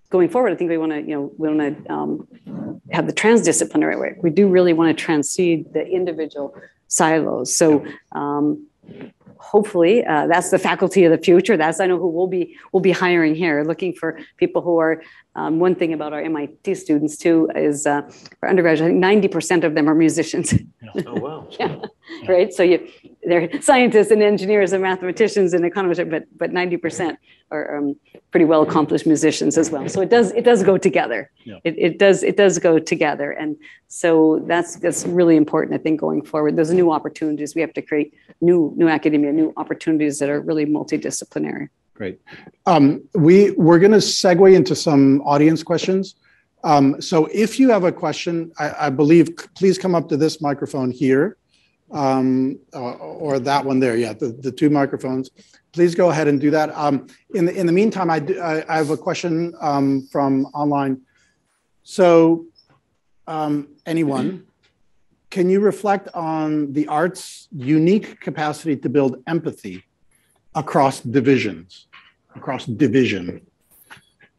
going forward, I think we want to have the transdisciplinary work. We do really want to transcend the individual silos. So hopefully that's the faculty of the future. I know who we'll be hiring here, looking for people who are, one thing about our MIT students too is for undergraduate, I think 90% of them are musicians. Yeah. Oh, wow. Yeah. Right. So they're scientists and engineers and mathematicians and economists, but 90% are pretty well accomplished musicians as well. So it does go together. Yeah. It does go together. And so that's really important, I think, going forward. There's new opportunities. We have to create new academia, new opportunities that are really multidisciplinary. Great. We're going to segue into some audience questions. So if you have a question, I believe, please come up to this microphone here, or that one there. Yeah, the two microphones. Please go ahead and do that. In the meantime, I have a question from online. So anyone, can you reflect on the art's unique capacity to build empathy across divisions?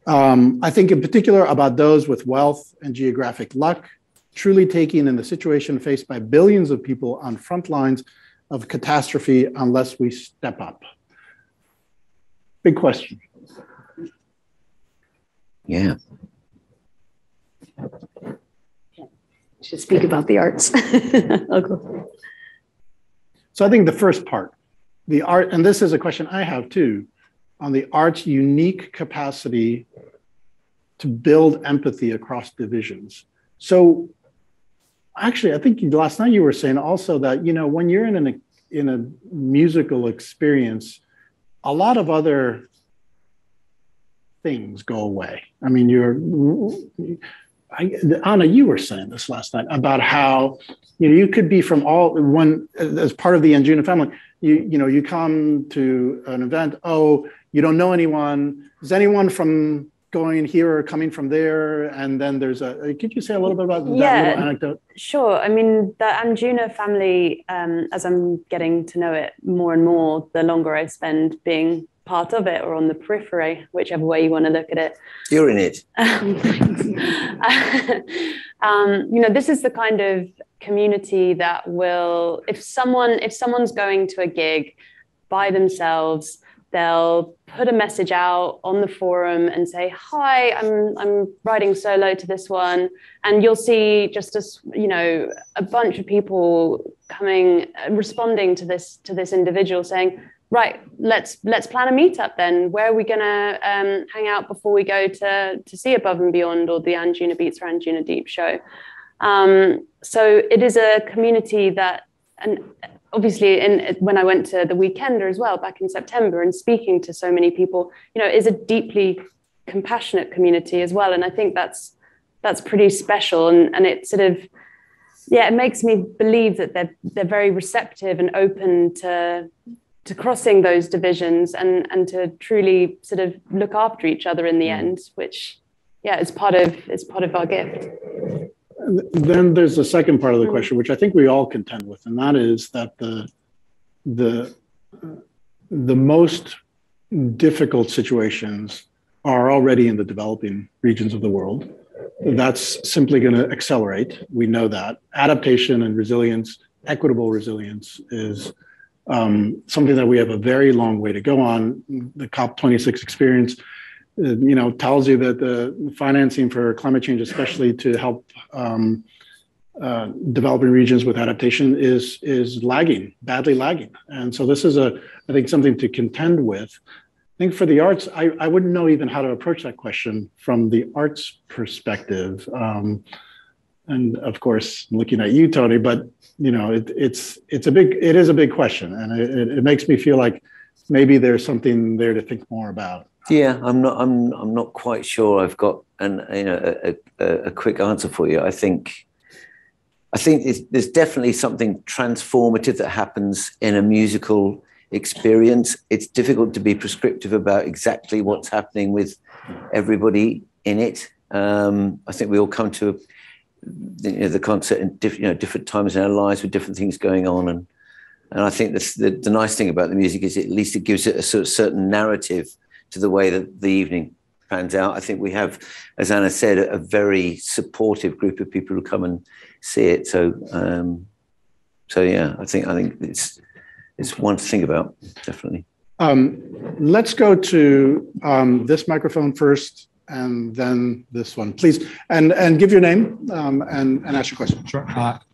I think in particular about those with wealth and geographic luck, truly taking in the situation faced by billions of people on front lines of catastrophe unless we step up. Big question. Yeah. Should speak about the arts. I'll go. So I think the first part, the art, and this is a question I have too, on the art's unique capacity to build empathy across divisions. So actually, I think last night you were saying also that, when you're in a musical experience, a lot of other things go away. I mean, Anna, you were saying this last night about how, you could be from as part of the Anjuna family, you come to an event, you don't know anyone. Is anyone from going here or coming from there? And then could you say a little bit about that little anecdote? Sure. I mean, the Anjuna family, as I'm getting to know it more and more, the longer I spend being part of it or on the periphery, whichever way you want to look at it. You're in it. This is the kind of community that will, if someone's going to a gig by themselves, they'll put a message out on the forum and say, "Hi, I'm writing solo to this one," and you'll see just a bunch of people responding to this individual saying, "Right, let's plan a meetup then. Where are we gonna hang out before we go to see Above and Beyond or the Anjunabeats or Anjunadeep show?" So it is a community that, and obviously when I went to the Weekender as well back in September and speaking to so many people, is a deeply compassionate community as well. And I think that's pretty special. And it sort of, it makes me believe that they're very receptive and open to crossing those divisions and to truly sort of look after each other in the end, which is part of our gift. Then there's the second part of the question, which I think we all contend with, and that is that the most difficult situations are already in the developing regions of the world. That's simply going to accelerate. We know that. Adaptation and resilience, equitable resilience, is something that we have a very long way to go on. The COP26 experience, tells you that the financing for climate change, especially to help developing regions with adaptation, is lagging, badly lagging. And so this is I think something to contend with. I think for the arts, I wouldn't know even how to approach that question from the arts perspective. And of course, I'm looking at you, Tony, but it is a big question, and it makes me feel like maybe there's something there to think more about. Yeah, I'm not quite sure I've got a quick answer for you. I think there's definitely something transformative that happens in a musical experience. It's difficult to be prescriptive about exactly what's happening with everybody in it. I think we all come to the concert in different times in our lives with different things going on, and I think the nice thing about the music is at least it gives it a sort of certain narrative to the way that the evening pans out. I think we have, as Anna said, a very supportive group of people who come and see it. So yeah, I think it's one to think about, definitely. Let's go to this microphone first, and then this one, please, and give your name and ask your question. Sure.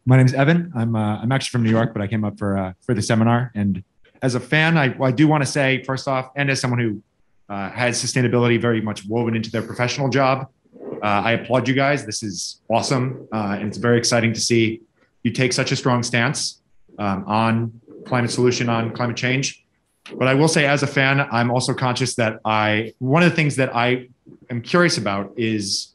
My name is Evan. I'm actually from New York, but I came up for the seminar. And as a fan, I do want to say, first off, and as someone who has sustainability very much woven into their professional job, I applaud you guys. This is awesome, and it's very exciting to see you take such a strong stance on climate solution, on climate change. But I will say, as a fan, I'm also conscious that one of the things that I am curious about is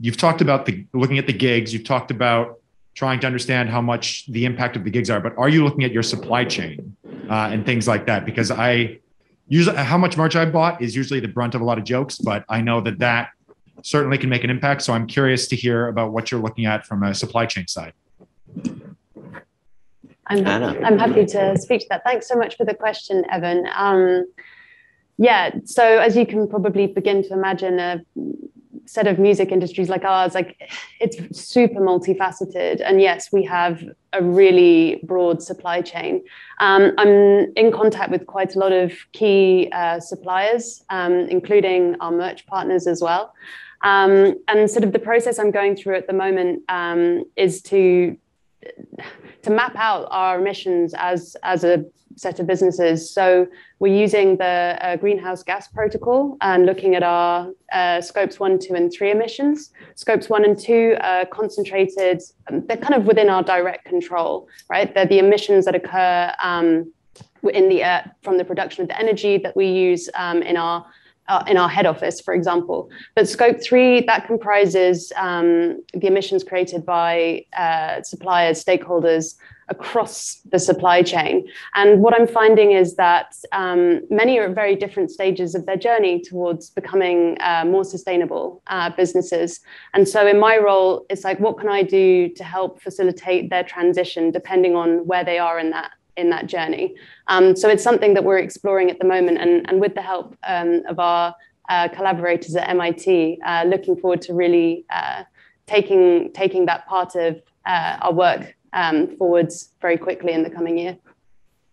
you've talked about looking at the gigs, you've talked about trying to understand how much the impact of the gigs are, but are you looking at your supply chain and things like that? Because usually how much merch I bought is usually the brunt of a lot of jokes, but I know that certainly can make an impact. So I'm curious to hear about what you're looking at from a supply chain side. I'm happy to speak to that. Thanks so much for the question, Evan. Yeah, so as you can probably begin to imagine, a set of music industries like ours, it's super multifaceted. And yes, we have a really broad supply chain. I'm in contact with quite a lot of key suppliers, including our merch partners as well. And sort of the process I'm going through at the moment is to map out our emissions as a set of businesses. So we're using the greenhouse gas protocol and looking at our scopes 1, 2, and 3 emissions. Scopes 1 and 2 are concentrated, they're kind of within our direct control, right? They're the emissions that occur in the air from the production of the energy that we use in our head office, for example. But scope 3, that comprises the emissions created by suppliers, stakeholders across the supply chain. And what I'm finding is that many are at very different stages of their journey towards becoming more sustainable businesses. And so in my role, it's like, what can I do to help facilitate their transition depending on where they are in that journey? So it's something that we're exploring at the moment, and with the help of our collaborators at MIT, looking forward to really taking that part of our work forwards very quickly in the coming year.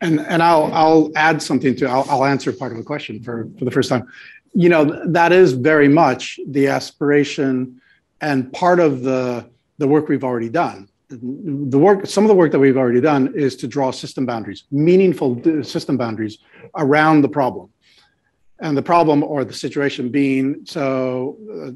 And I'll add something I'll answer part of the question for the first time. That is very much the aspiration and part of the work we've already done. Some of the work that we've already done is to draw system boundaries, meaningful system boundaries around the problem. And the problem or the situation being,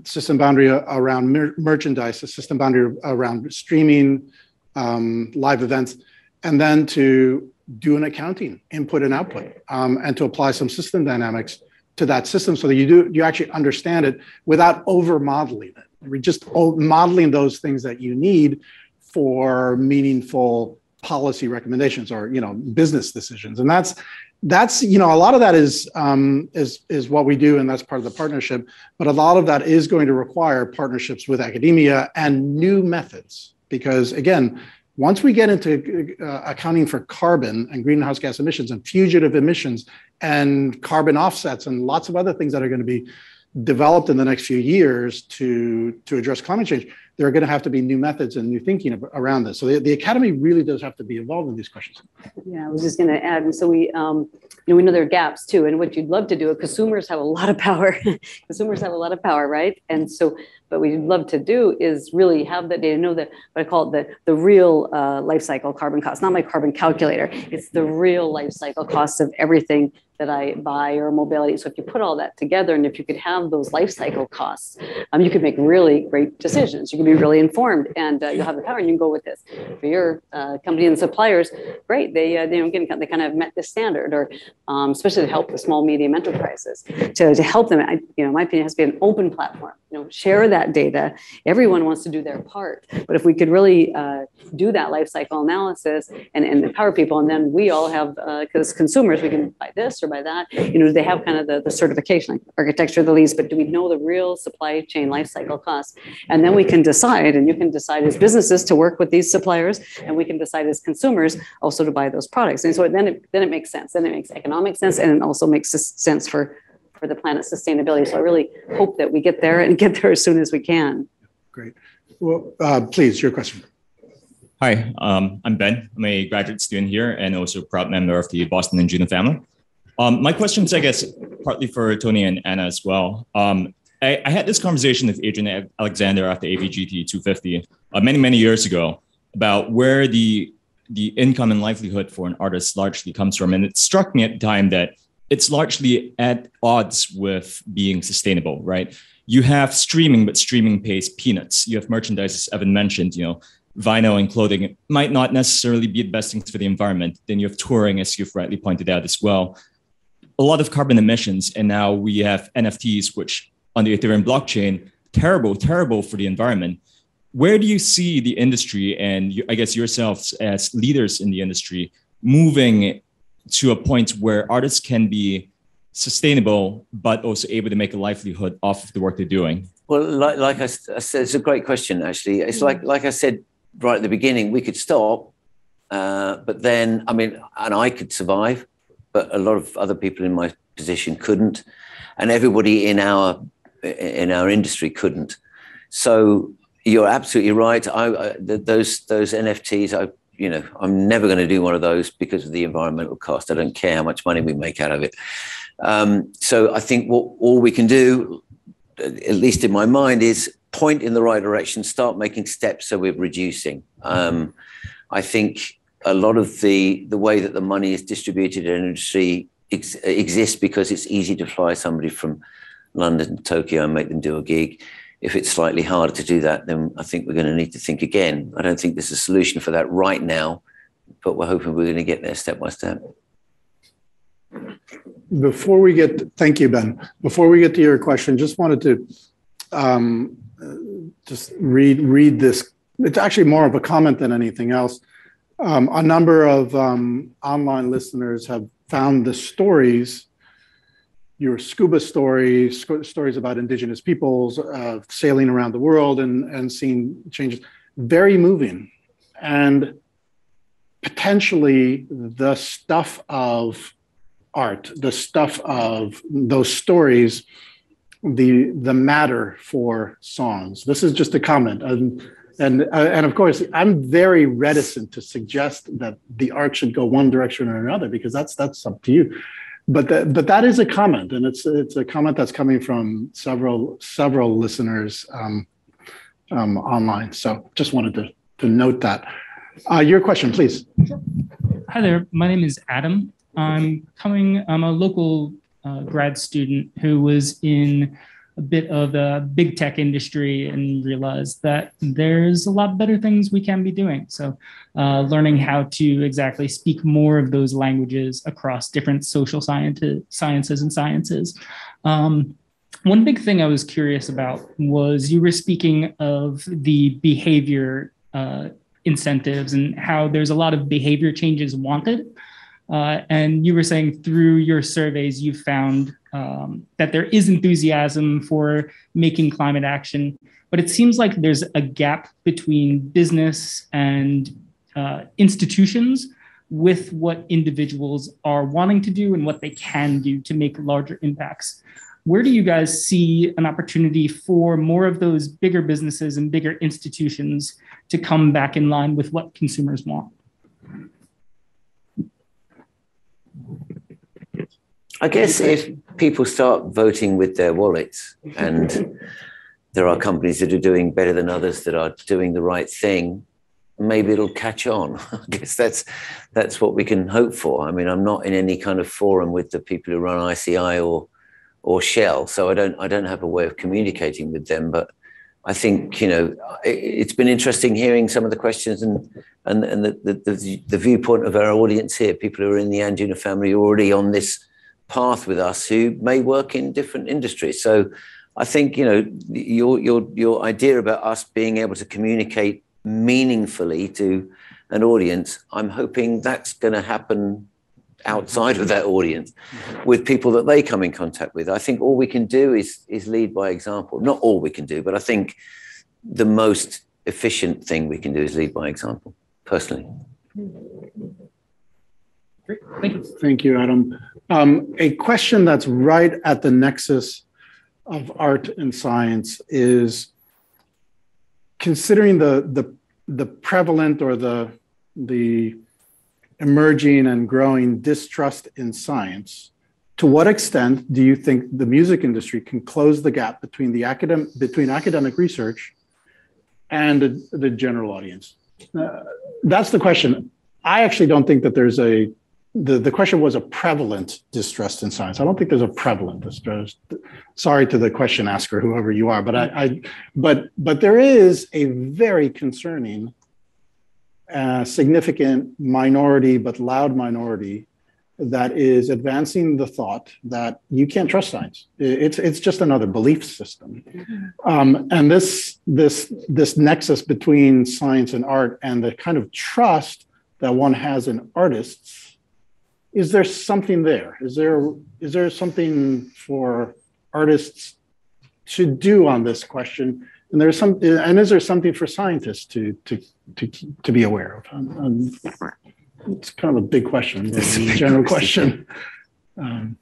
system boundary around merchandise, a system boundary around streaming, live events, and then to do an accounting, input and output, and to apply some system dynamics to that system so that you actually understand it without over modeling it. We're just modeling those things that you need for meaningful policy recommendations or business decisions, and that's a lot of that is what we do, and that's part of the partnership. But a lot of that is going to require partnerships with academia and new methods, because again, once we get into accounting for carbon and greenhouse gas emissions and fugitive emissions and carbon offsets and lots of other things that are going to be developed in the next few years to address climate change, there are going to have to be new methods and new thinking around this. So the academy really does have to be involved in these questions. Yeah, I was just going to add, and so we know there are gaps too, and what you'd love to do, consumers have a lot of power. Consumers have a lot of power, right? And so, what we'd love to do is really have that data, know that what I call it the real life cycle carbon cost, not my carbon calculator. It's the real life cycle costs of everything that I buy or mobility. So if you put all that together, and if you could have those life cycle costs, you could make really great decisions. You can be really informed, and you'll have the power, and you can go with this. For your company and suppliers, great. They kind of met the standard, or especially to help the small, medium enterprises, to help them. My opinion, it has to be an open platform. Share that data. Everyone wants to do their part, but if we could really do that life cycle analysis and empower people, and then we all have, because consumers, we can buy this or buy that. They have kind of the certification, like architecture, the lease, but do we know the real supply chain life cycle costs? And then we can decide, and you can decide as businesses to work with these suppliers, and we can decide as consumers also to buy those products. And so then it makes sense. Then it makes economic sense, and it also makes sense for the planet's sustainability. So I really hope that we get there and get there as soon as we can. Great. Well, please, your question. Hi, I'm Ben. I'm a graduate student here and also a proud member of the Boston and Juno family. My question is, I guess, partly for Tony and Anna as well. I had this conversation with Adrian Alexander after AVGT 250 many years ago about where the income and livelihood for an artist largely comes from. And it struck me at the time that it's largely at odds with being sustainable, right? You have streaming, but streaming pays peanuts. You have merchandise, as Evan mentioned, vinyl and clothing might not necessarily be the best things for the environment. Then you have touring, as you've rightly pointed out as well. A lot of carbon emissions. And now we have NFTs, which on the Ethereum blockchain, terrible for the environment. Where do you see the industry and I guess yourselves as leaders in the industry moving to a point where artists can be sustainable, but also able to make a livelihood off of the work they're doing? Well, like I said, it's a great question, actually. It's like I said right at the beginning, we could stop, but then, and I could survive, but a lot of other people in my position couldn't, and everybody in our industry couldn't. So you're absolutely right. Those NFTs, I'm never going to do one of those because of the environmental cost. I don't care how much money we make out of it. So I think all we can do, at least in my mind, is point in the right direction, start making steps so we're reducing. I think a lot of the way that the money is distributed in industry exists because it's easy to fly somebody from London to Tokyo and make them do a gig. If it's slightly harder to do that, then I think we're going to need to think again. I don't think there's a solution for that right now, but we're hoping we're going to get there step by step. Thank you, Ben. Before we get to your question, just wanted to just read this. It's actually more of a comment than anything else. A number of online listeners have found the stories, your scuba stories about indigenous peoples sailing around the world and seeing changes, very moving. And potentially the stuff of art, the stuff of those stories, the matter for songs. This is just a comment. And of course, I'm very reticent to suggest that the art should go one direction or another, because that's up to you. But that is a comment, and it's a comment that's coming from several listeners online. So just wanted to note that. Your question, please. Hi there. My name is Adam. I'm a local grad student who was in a bit of the big tech industry and realized that there's a lot better things we can be doing. So learning how to exactly speak more of those languages across different social sciences and sciences. One big thing I was curious about was you were speaking of the behavior incentives and how there's a lot of behavior changes wanted. And you were saying through your surveys, you found that there is enthusiasm for making climate action, but it seems like there's a gap between business and institutions with what individuals are wanting to do and what they can do to make larger impacts. Where do you guys see an opportunity for more of those bigger businesses and bigger institutions to come back in line with what consumers want? I guess if people start voting with their wallets, and there are companies that are doing better than others that are doing the right thing, maybe it'll catch on. I guess that's what we can hope for. I mean, I'm not in any kind of forum with the people who run ICI or Shell, so I don't have a way of communicating with them. But I think, you know, it's been interesting hearing some of the questions and the viewpoint of our audience here. People who are in the Anjuna family already on this path with us who may work in different industries. So I think, you know, your idea about us being able to communicate meaningfully to an audience, I'm hoping that's going to happen outside of that audience with people that they come in contact with. I think all we can do is lead by example. Not all we can do, but I think the most efficient thing we can do is lead by example, personally. Great. Thank you. Thank you, Adam. A question that's right at the nexus of art and science is, considering the prevalent or the emerging and growing distrust in science, to what extent do you think the music industry can close the gap between academic research and the general audience? That's the question. I actually don't think that there's the question was a prevalent distrust in science. I don't think there's a prevalent distrust. Sorry to the question asker, whoever you are, but there is a very concerning, significant minority, but loud minority, that is advancing the thought that you can't trust science. It's just another belief system. And this nexus between science and art and the kind of trust that one has in artists, is there something there? Is there something for artists to do on this question? And is there something for scientists to be aware of? It's kind of a big question, a general question. I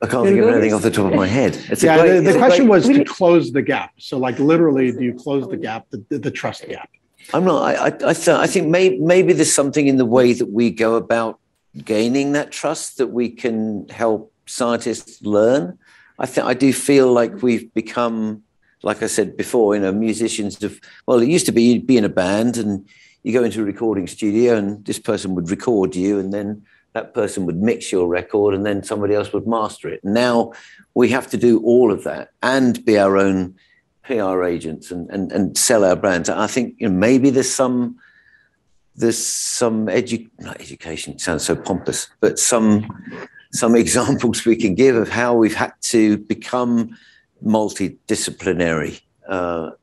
can't think of anything off the top of my head. The question was to close the gap. So, like, literally, do you close the gap, the trust gap? I'm not. I think maybe there's something in the way that we go about gaining that trust that we can help scientists learn. I do feel like we've become, like I said before, you know, musicians it used to be you'd be in a band and you go into a recording studio and this person would record you and then that person would mix your record and then somebody else would master it. Now we have to do all of that and be our own PR agents and sell our brands. I think, you know, maybe there's some not education, sounds so pompous, but some examples we can give of how we've had to become multidisciplinary,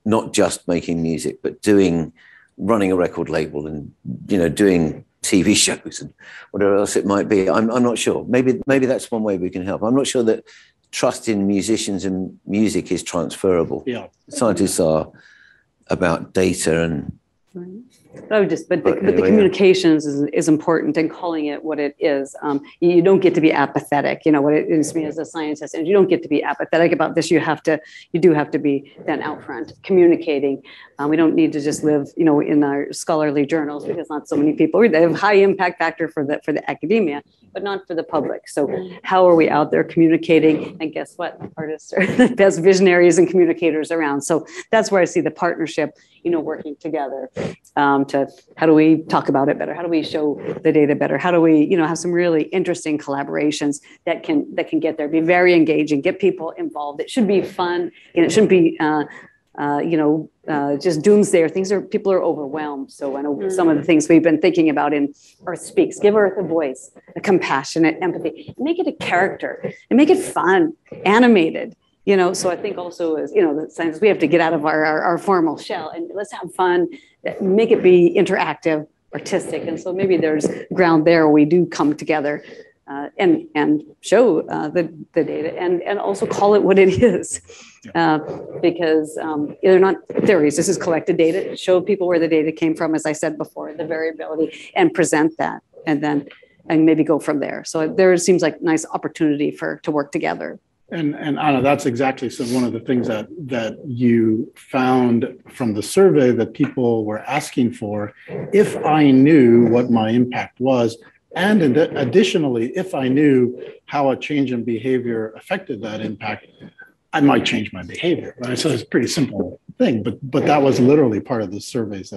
not just making music, but running a record label and, you know, doing TV shows and whatever else it might be. I'm not sure. Maybe that's one way we can help. I'm not sure that trust in musicians and music is transferable. Yeah. Scientists are about data and. But the communications is important, and calling it what it is. You don't get to be apathetic. You know what it is to me as a scientist, and you don't get to be apathetic about this. You do have to be then out front communicating. We don't need to just live, you know, in our scholarly journals, because not so many people read. They have high impact factor for the academia, but not for the public. So how are we out there communicating? And guess what? Artists are the best visionaries and communicators around. So that's where I see the partnership, you know, working together. To how do we talk about it better? How do we show the data better? How do we, you know, have some really interesting collaborations that can get there, be very engaging, get people involved. It should be fun. You know, it shouldn't be, just doomsday. People are overwhelmed. So I know some of the things we've been thinking about in Earth Speaks, give Earth a voice, a compassionate empathy, make it a character and make it fun, animated. So I think also as, the science, we have to get out of our formal shell and let's have fun, make it be interactive, artistic. And so maybe there's ground there where we do come together and show the data and also call it what it is. Because they're not theories, this is collected data, show people where the data came from, as I said before, the variability, and present that, and maybe go from there. So there seems like nice opportunity to work together. And Anna, that's exactly one of the things that you found from the survey that people were asking for. If I knew what my impact was, and additionally, if I knew how a change in behavior affected that impact, I might change my behavior. Right? So it's a pretty simple thing, but that was literally part of the surveys.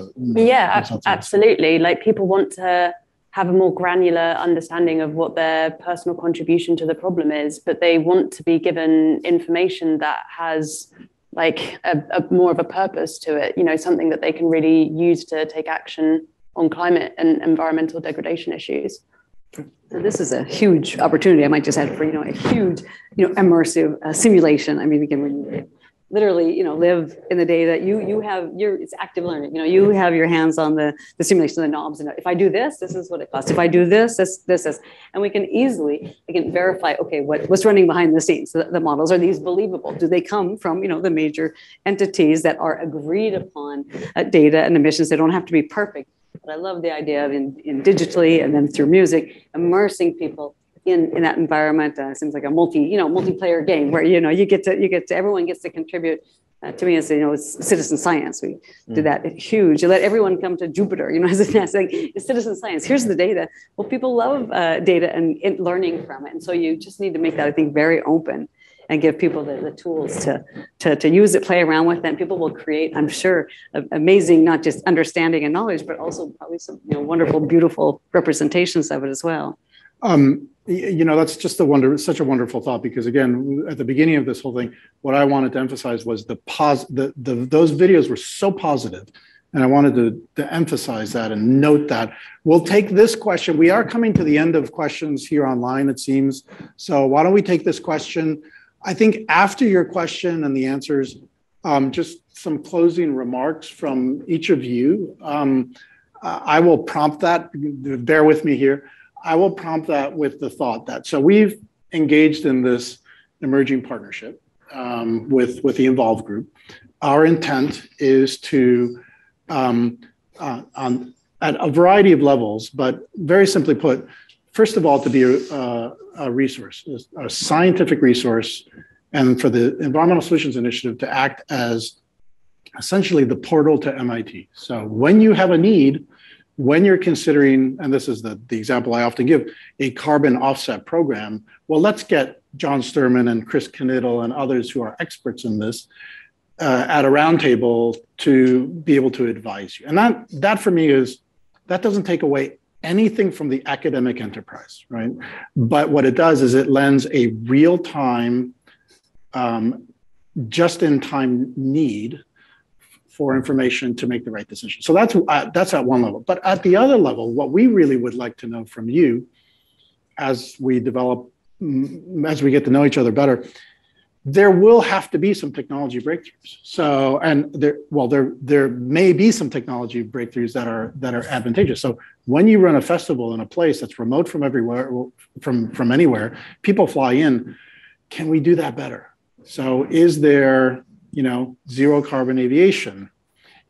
Absolutely. Like people want to have a more granular understanding of what their personal contribution to the problem is, but they want to be given information that has like a more of a purpose to it, something that they can really use to take action on climate and environmental degradation issues. So this is a huge opportunity. I might just add for, a huge, immersive simulation. I mean, we can literally, live in the data. It's active learning. You have your hands on the simulation, the knobs. And if I do this, this is what it costs. If I do this, this is, and we can verify, okay, what's running behind the scenes? The models, are these believable? Do they come from, the major entities that are agreed upon data and emissions? They don't have to be perfect. But I love the idea of in digitally and then through music, immersing people in that environment. Seems like a multiplayer game where everyone gets to contribute. To me, it's citizen science. We do that huge. You let everyone come to Jupiter. It's citizen science. Here's the data. Well, people love data and learning from it, and so you just need to make that, I think, very open and give people the tools to use it, play around with it. And people will create, I'm sure, amazing, not just understanding and knowledge, but also probably some wonderful, beautiful representations of it as well. That's just such a wonderful thought, because again, at the beginning of this whole thing, what I wanted to emphasize was those videos were so positive, and I wanted to emphasize that and note that. We'll take this question. We are coming to the end of questions here online, it seems. So why don't we take this question? I think after your question and the answers, just some closing remarks from each of you. I will prompt that. Bear with me here. I will prompt that with the thought that, so we've engaged in this emerging partnership with the Involved Group. Our intent is to, at a variety of levels, but very simply put, first of all, to be a resource, a scientific resource, and for the Environmental Solutions Initiative to act as essentially the portal to MIT. So when you have a need, when you're considering, and this is the example I often give, a carbon offset program, well, let's get John Sturman and Chris Knittel and others who are experts in this at a roundtable to be able to advise you. And that for me that doesn't take away anything from the academic enterprise, right? But what it does is it lends a real-time, just-in-time need for information to make the right decision. So that's at one level. But at the other level, what we really would like to know from you as we get to know each other better, there will have to be some technology breakthroughs. So, and there may be some technology breakthroughs that are advantageous. So when you run a festival in a place that's remote from everywhere, from anywhere, people fly in, can we do that better? So is there, zero carbon aviation?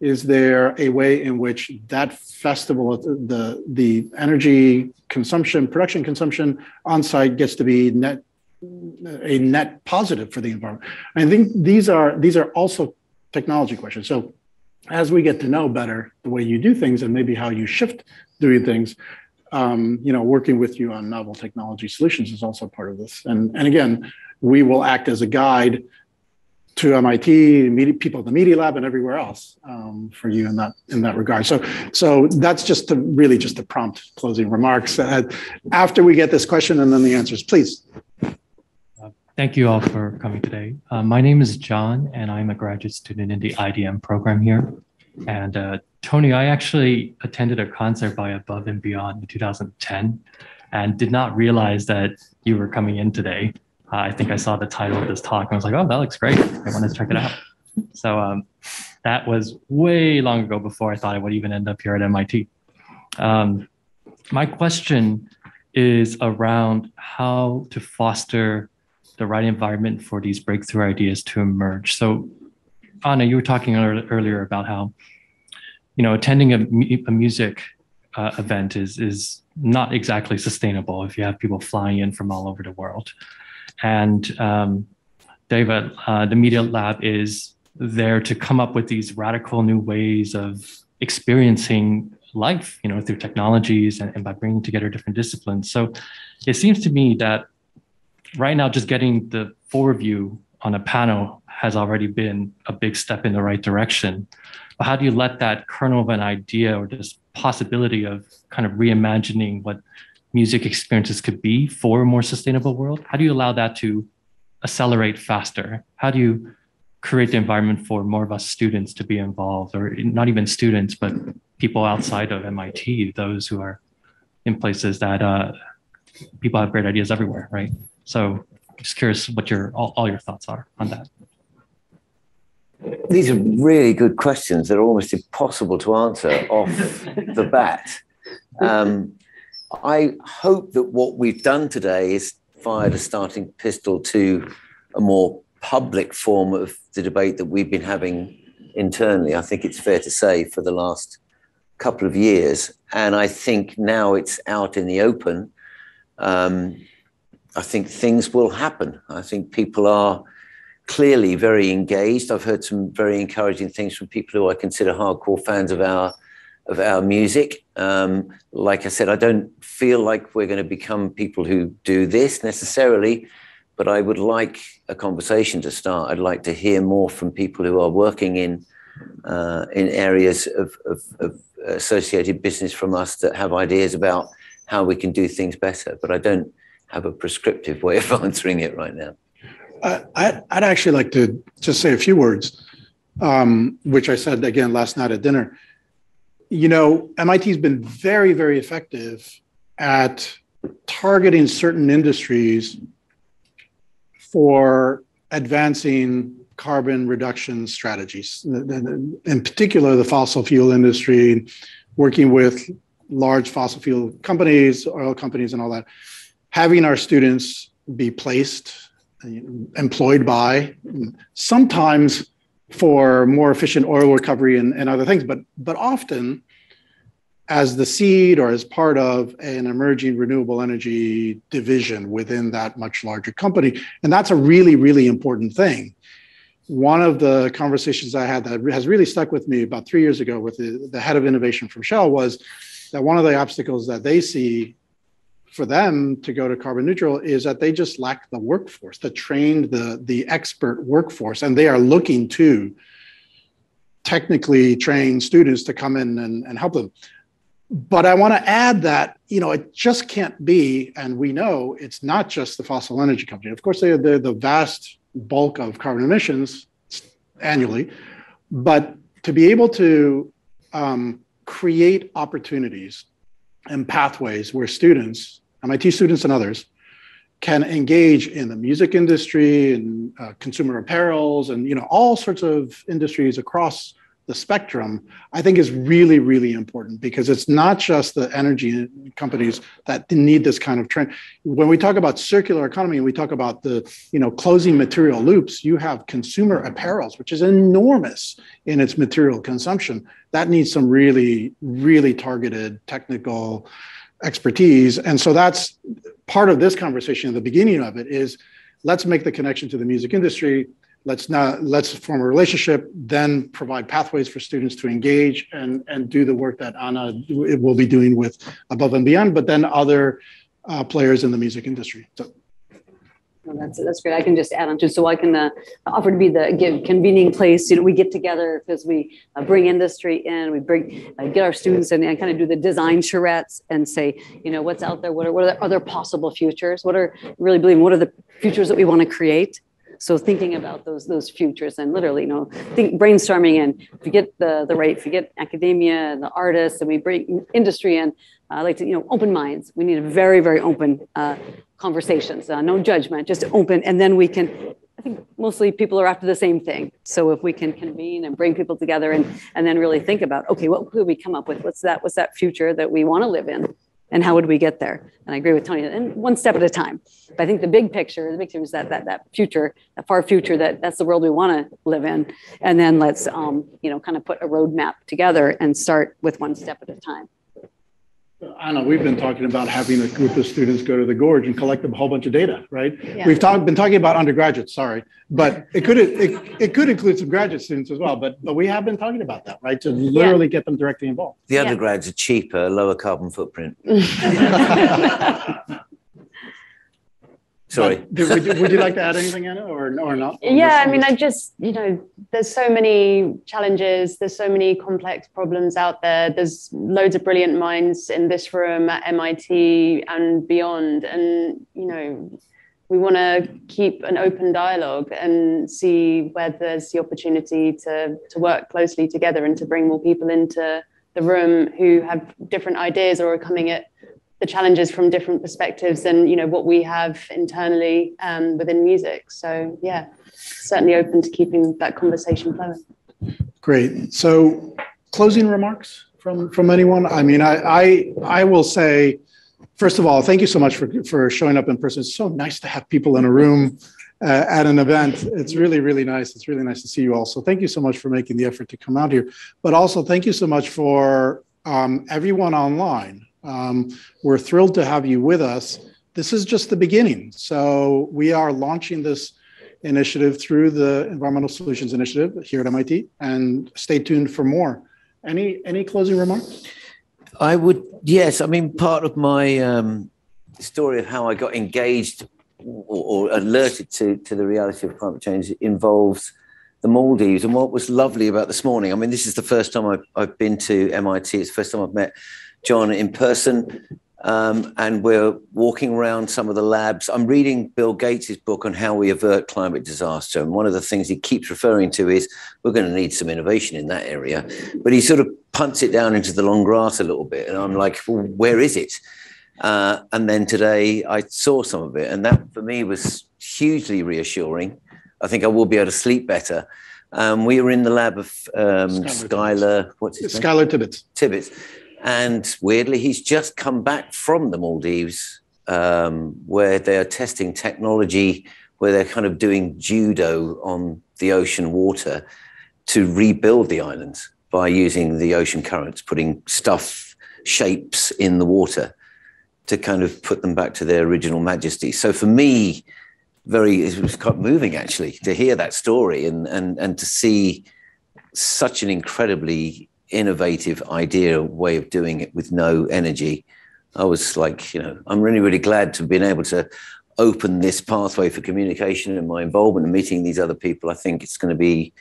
Is there a way in which that festival, the energy consumption, production consumption on site gets to be a net positive for the environment? I think these are also technology questions. So as we get to know better the way you do things and maybe how you shift doing things, working with you on novel technology solutions is also part of this. And again, we will act as a guide to MIT, people at the Media Lab, and everywhere else for you in that regard. So that's just to prompt closing remarks after we get this question and then the answers, please. Thank you all for coming today. My name is John, and I'm a graduate student in the IDM program here. And Tony, I actually attended a concert by Above and Beyond in 2010 and did not realize that you were coming in today. I think I saw the title of this talk and I was like, oh, that looks great. I want to check it out. So that was way long ago before I thought I would even end up here at MIT. My question is around how to foster the right environment for these breakthrough ideas to emerge. So Anna, you were talking earlier about how, attending a music event is not exactly sustainable if you have people flying in from all over the world. And David, the Media Lab is there to come up with these radical new ways of experiencing life, through technologies and by bringing together different disciplines. So it seems to me that right now, just getting the full review on a panel has already been a big step in the right direction. But how do you let that kernel of an idea or this possibility of kind of reimagining what music experiences could be for a more sustainable world? How do you allow that to accelerate faster? How do you create the environment for more of us students to be involved, or not even students, but people outside of MIT, those who are in places that people have great ideas everywhere, right? So just curious what all your thoughts are on that. These are really good questions that are almost impossible to answer off the bat. I hope that what we've done today is fired a starting pistol to a more public form of the debate that we've been having internally. I think it's fair to say for the last couple of years. And I think now it's out in the open. I think things will happen. I think people are clearly very engaged. I've heard some very encouraging things from people who I consider hardcore fans of our music. Like I said, I don't feel like we're going to become people who do this necessarily, but I would like a conversation to start. I'd like to hear more from people who are working in areas of associated business from us that have ideas about how we can do things better. But I don't have a prescriptive way of answering it right now. I'd actually like to just say a few words, which I said again last night at dinner. MIT's been very, very effective at targeting certain industries for advancing carbon reduction strategies. In particular, the fossil fuel industry, working with large fossil fuel companies, oil companies, and all that. Having our students be placed, employed by, sometimes for more efficient oil recovery and other things, but often as the seed or as part of an emerging renewable energy division within that much larger company. And that's a really, really important thing. One of the conversations I had that has really stuck with me about 3 years ago with the head of innovation from Shell was that one of the obstacles that they see for them to go to carbon neutral is that they just lack the workforce, the trained, the expert workforce, and they are looking to technically trained students to come in and help them. But I want to add that, it just can't be, and we know it's not just the fossil energy company. Of course, they're the vast bulk of carbon emissions annually, but to be able to create opportunities and pathways where students, MIT students and others, can engage in the music industry and consumer apparels and all sorts of industries across the spectrum, I think is really, really important, because it's not just the energy companies that need this kind of trend. When we talk about circular economy and we talk about the closing material loops, you have consumer apparels, which is enormous in its material consumption. That needs some really, really targeted technical expertise. And so that's part of this conversation. At the beginning of it is, let's make the connection to the music industry. Let's form a relationship, then provide pathways for students to engage and do the work that Anna will be doing with Above and Beyond, but then other players in the music industry. So. Well, that's great. I can just add on to, so I can offer to be the convening place. We get together because we bring industry in, we get our students in and kind of do the design charrettes and say, what's out there, what are the other possible futures, what are really believing, what are the futures that we want to create. So thinking about those futures and literally, brainstorming, and if you get if you get academia and the artists, and we bring industry in, like to, open minds. We need a very, very open conversations, no judgment, just open, and then we can. I think mostly people are after the same thing. So if we can convene and bring people together and then really think about, okay, what could we come up with? What's that future that we want to live in? And how would we get there? And I agree with Tony, and one step at a time. But I think the big picture is that future, that far future, that's the world we want to live in. And then let's, kind of put a roadmap together and start with one step at a time. Anna, we've been talking about having a group of students go to the gorge and collect a whole bunch of data, right? Yeah. We've been talking about undergraduates, sorry, but it could include some graduate students as well. But we have been talking about that, right? To literally get them directly involved. The undergrads are cheaper, lower carbon footprint. Sorry. Would you like to add anything, Anna, or not? Yeah, I mean, I just, there's so many challenges, there's so many complex problems out there. There's loads of brilliant minds in this room at MIT and beyond. And, we want to keep an open dialogue and see where there's the opportunity to work closely together and to bring more people into the room who have different ideas or are coming at the challenges from different perspectives and what we have internally within music. So certainly open to keeping that conversation flowing. Great. So closing remarks from anyone? I mean, I will say, first of all, thank you so much for showing up in person. It's so nice to have people in a room at an event. It's really, really nice. It's really nice to see you all. So thank you so much for making the effort to come out here. But also thank you so much for everyone online. We're thrilled to have you with us. This is just the beginning. So we are launching this initiative through the Environmental Solutions Initiative here at MIT, and stay tuned for more. Any closing remarks? Yes. I mean, part of my story of how I got engaged or alerted to the reality of climate change involves the Maldives. And what was lovely about this morning, I mean, this is the first time I've been to MIT. It's the first time I've met John in person, and we're walking around some of the labs. I'm reading Bill Gates' book on how we avert climate disaster, and one of the things he keeps referring to is we're going to need some innovation in that area, but he sort of punts it down into the long grass a little bit, and I'm like, well, where is it? And then today I saw some of it, and that for me was hugely reassuring. I think I will be able to sleep better. We were in the lab of Skylar, what's his name? Skylar Tibbets. And weirdly, he's just come back from the Maldives, where they are testing technology, where they're kind of doing judo on the ocean water to rebuild the islands by using the ocean currents, putting shapes in the water to kind of put them back to their original majesty. So for me, it was quite moving actually to hear that story and to see such an incredibly innovative idea, way of doing it with no energy. I was like, I'm really, really glad to have been able to open this pathway for communication and my involvement in meeting these other people. I think it's going to be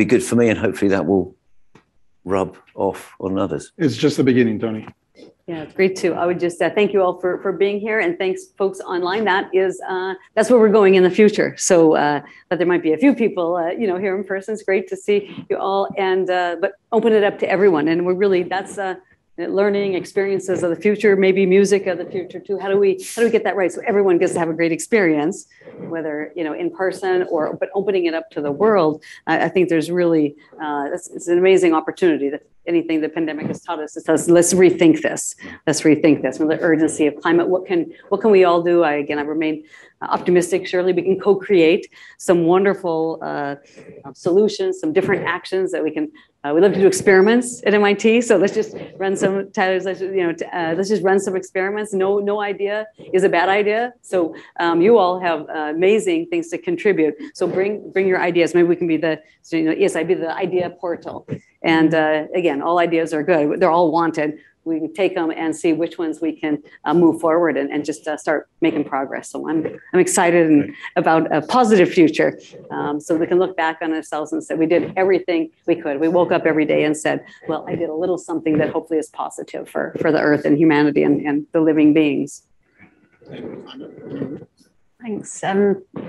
good for me, and hopefully that will rub off on others. It's just the beginning, Tony. Yeah, it's great too. I would just thank you all for being here, and thanks folks online. That's where we're going in the future. So, but there might be a few people, here in person. It's great to see you all, and but open it up to everyone. And we're really learning experiences of the future, maybe music of the future too. How do we get that right so everyone gets to have a great experience, whether in person but opening it up to the world. I think there's really it's an amazing opportunity. That anything the pandemic has taught us, let's rethink this. Let's rethink this. With the urgency of climate, what can we all do? I remain optimistic. Surely we can co-create some wonderful solutions, some different actions that we can. We love to do experiments at MIT, so let's just run some. Let's just run some experiments. No idea is a bad idea. So you all have amazing things to contribute. So bring your ideas. Maybe we can be the idea portal. And again, all ideas are good. They're all wanted. We can take them and see which ones we can move forward and just start making progress. So I'm excited about a positive future. So we can look back on ourselves and say we did everything we could. We woke up every day and said, well, I did a little something that hopefully is positive for the earth and humanity and the living beings. Thanks.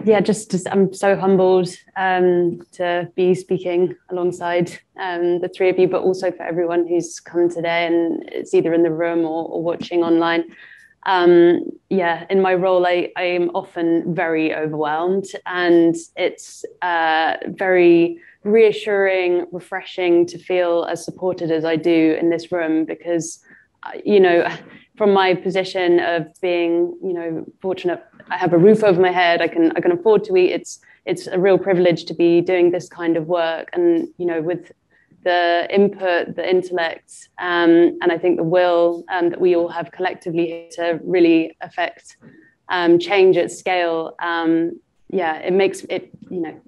Yeah, just I'm so humbled to be speaking alongside the three of you, but also for everyone who's come today and it's either in the room or watching online. Yeah, in my role, I am often very overwhelmed, and it's very reassuring, refreshing to feel as supported as I do in this room, because, you know, from my position of being, you know, fortunate, I have a roof over my head, I can afford to eat. It's a real privilege to be doing this kind of work, and, you know, with the input, the intellect, and I think the will that we all have collectively to really affect change at scale. Yeah, it makes it, you know,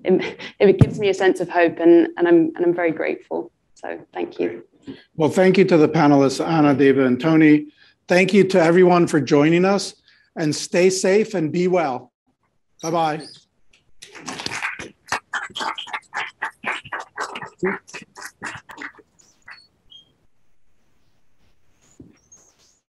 it gives me a sense of hope, and I'm very grateful. So thank you. Well, thank you to the panelists, Anna, David, and Tony. Thank you to everyone for joining us, and stay safe and be well. Bye-bye.